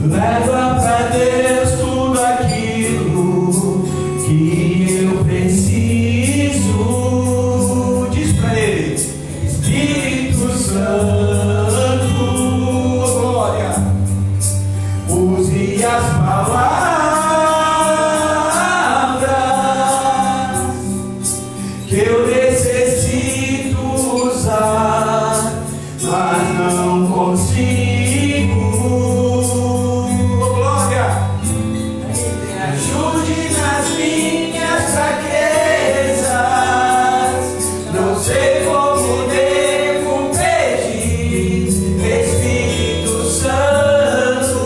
leva pra Deus tudo aquilo que eu preciso, diz pra Ele, Espírito Santo, glória, use as palavras que eu necessito usar, mas não consigo. Glória, me ajude nas minhas fraquezas. Não sei como devo pedir, Espírito Santo,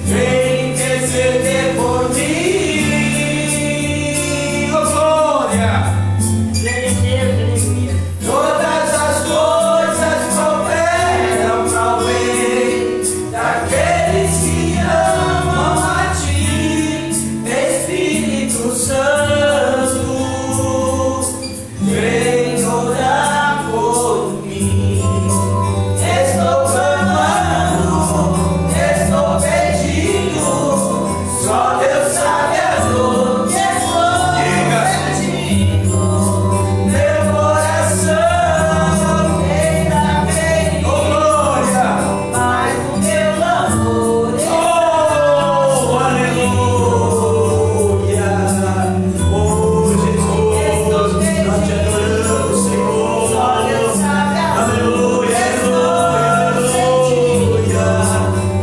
vem interceder por mim. Todas as coisas cooperam para o bem daqueles que amam a Ti, Espírito Santo, vem orar por mim. Estou clamando, estou pedindo, só Deus sabe a dor que estou sentindo. Meu coração está bem, oh glória, mas o meu clamor está oh aleluia, oh Jesus, nós te adoramos, Senhor,
Só Deus sabe a dor
aleluia,
que estou
aleluia,
sentindo.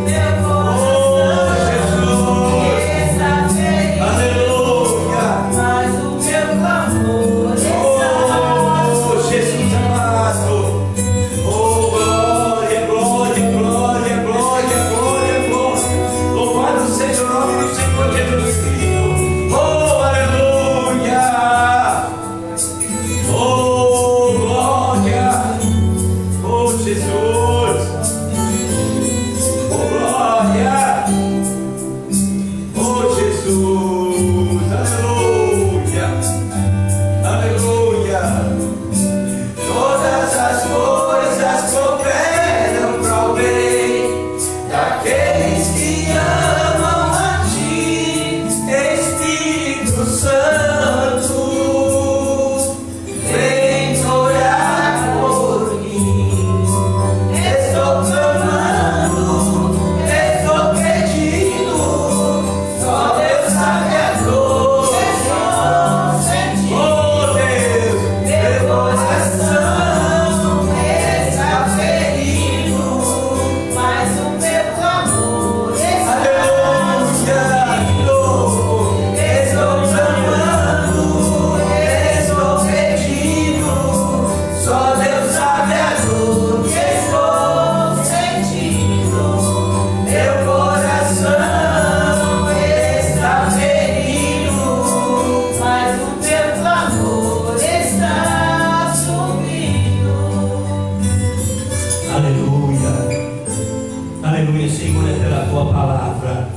Meu coração está bem,
aleluia,
mas o meu clamor está
oh Jesus amado, oh glória, glória, glória, glória, glória, glória, louvado seja o nome do Senhor Jesus Cristo, oh aleluia, oh glória, oh Jesus, oh glória, oh Jesus, aleluia, aleluia. Todas as coisas cooperam para o bem daqueles que amam a Ti, Espírito Santo, vem orar por mim. Estou clamando, estou pedindo, só Deus sabe a dor que estou sentindo. Oh Deus, meu coração
está ferido, mas o meu clamor está
aleluia, estou clamando, estou pedindo, só Deus sabe a dor que estou sentindo. Meu coração está ferido,
mas o meu clamor está subindo.
aleluia, aleluia, Senhor, é pela Tua palavra.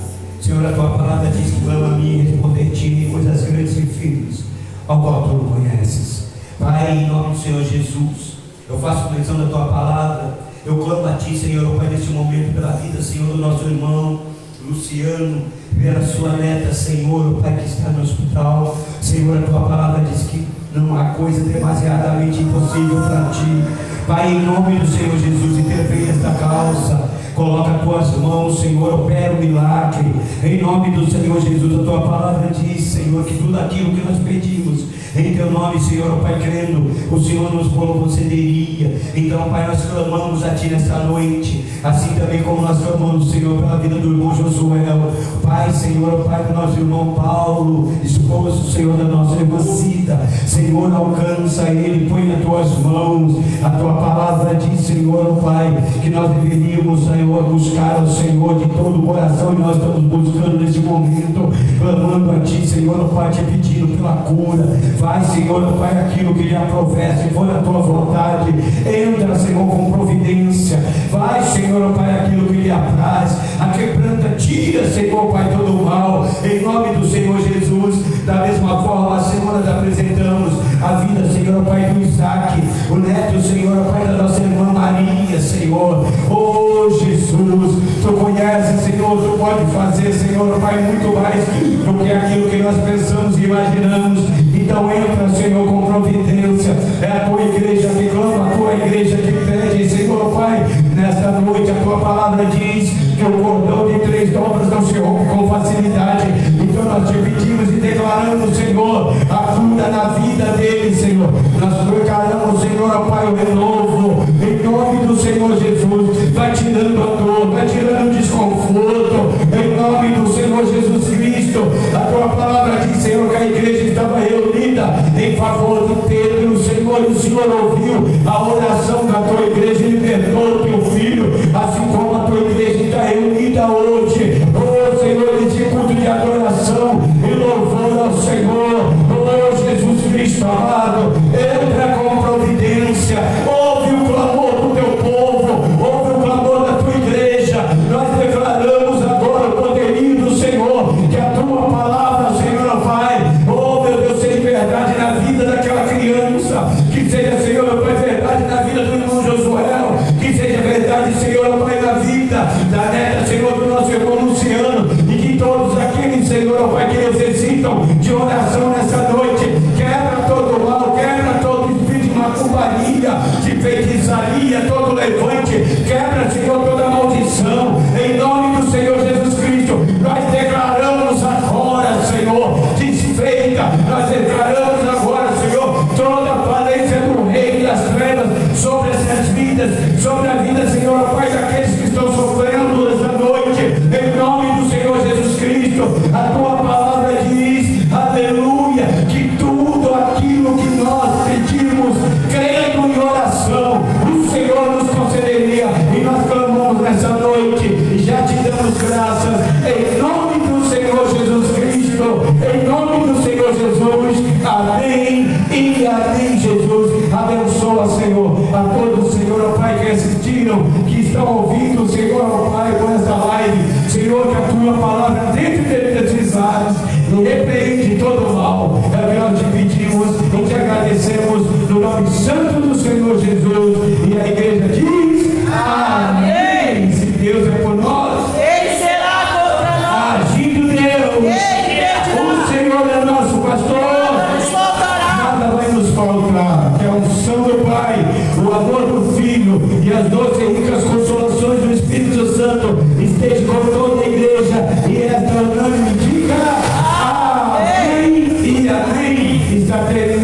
Senhor, a Tua palavra diz que clama a mim e responder-te coisas grandes e firmes, ao qual Tu não conheces. Pai, em nome do Senhor Jesus, eu faço menção da Tua palavra, eu clamo a Ti, Senhor, Pai, neste momento, pela vida, Senhor, do nosso irmão Luciano, pela sua neta, Senhor, Pai, que está no hospital. Senhor, a Tua palavra diz que não há coisa demasiadamente impossível para Ti. Pai, em nome do Senhor Jesus, intervém esta causa. Coloca as Tuas mãos, Senhor, opera o milagre. Em nome do Senhor Jesus, a Tua palavra diz, Senhor, que tudo aquilo que nós pedimos em Teu nome, Senhor, Pai, crendo, o Senhor nos concederia. Então, Pai, nós clamamos a Ti nesta noite, assim também como nós clamamos, Senhor, pela vida do irmão Josuel. Pai, Senhor, Pai, do nosso irmão Paulo, esposo, Senhor, da nossa irmã Cida. Senhor, alcança ele, põe nas Tuas mãos. A Tua palavra diz, Senhor, Pai, que nós deveríamos, Senhor, buscar o Senhor de todo o coração, e nós estamos buscando neste momento, clamando a Ti, Senhor, Pai, te pedindo pela cura. Vai, Senhor, Pai, aquilo que lhe aprovés, se for a Tua vontade, entra, Senhor, com providência. Vai, Senhor, Pai, aquilo que lhe apraz, a quebranta, tira, Senhor, Pai, todo o mal, em nome do Senhor Jesus. Da mesma forma, a semana nós apresentamos a vida, Senhor, Pai, do Isaac, o neto, Senhor, Pai, da nossa irmã Maria, Senhor. Oh Jesus, Tu conheces, Senhor, Tu pode fazer, Senhor, Pai, muito mais do que aquilo que nós pensamos e imaginamos. Então entra, Senhor, com providência. É a Tua igreja que clama, a Tua igreja que pede, Senhor, Pai. Nesta noite a Tua palavra diz que o cordão de 3 dobras não se rompe com facilidade. Então nós te pedimos e declaramos, Senhor, a cura na vida dele, Senhor. Nós declaramos, Senhor, ó Pai, o renovo, em nome do Senhor Jesus. Vai tirando a dor, vai tirando o desconforto, em nome do Senhor Jesus Cristo. A Tua palavra diz, Senhor, que a igreja estava reunida em favor de Pedro, Senhor, e o Senhor ouviu a oração da Tua igreja e libertou o Teu filho, assim como a Tua igreja está reunida hoje. Oh Senhor, esse culto de adoração e louvor ao Senhor. Oh Jesus Cristo amado, entra com providência, ouve o clamor do Teu povo, ouve o clamor da Tua igreja. Nós declaramos agora o poderio do Senhor, que a Tua palavra, Senhor, vai, oh meu Deus, seja verdade na vida daquela criança, que seja, Senhor, Pai, verdade na vida do irmão Josué, que seja verdade, Senhor, Pai, na vida da neta, Senhor, do nosso irmão Luciano, e que todos aqueles, Senhor, Pai, que necessitam de oração nessa noite, quebra todo o mal, quebra todo espírito de macumbaria, de feitiçaria, todo levante, quebra, Senhor, toda maldição, em nome do Senhor Jesus Cristo. Nós declaramos agora, Senhor, desfeita, nós declaramos agora, Senhor, toda a falência do reino das trevas sobre essas vidas, sobre a vida, Senhor, Pai, daqueles que estão sofrendo essa noite, em nome do Senhor Jesus Cristo. A Tua palavra diz, aleluia, que tudo aquilo que nós pedimos, crendo em oração, o Senhor nos concederia, e nós clamamos nessa noite, e já te damos graças, em nome do Senhor Jesus Cristo, em nome do Senhor Jesus, amém e amém. Jesus, abençoa, Senhor, a todos, Senhor, ó Pai, que assistiram, que estão ouvindo, Senhor, ó Pai, com essa live, Senhor, que a Tua palavra dentro desses lares e repreende todo o mal. É o que nós te pedimos e te agradecemos no nome santo do Senhor Jesus. E a igreja diz, amém. Se Deus é por nós,
Ele será contra nós.
agindo Deus, o Senhor é nosso pastor, nada vai nos faltar. Que a unção do Pai, o amor do Filho e as doces e ricas consolações do Espírito Santo esteja com toda a igreja, e esta unânime diga amém e amém. Está terminado.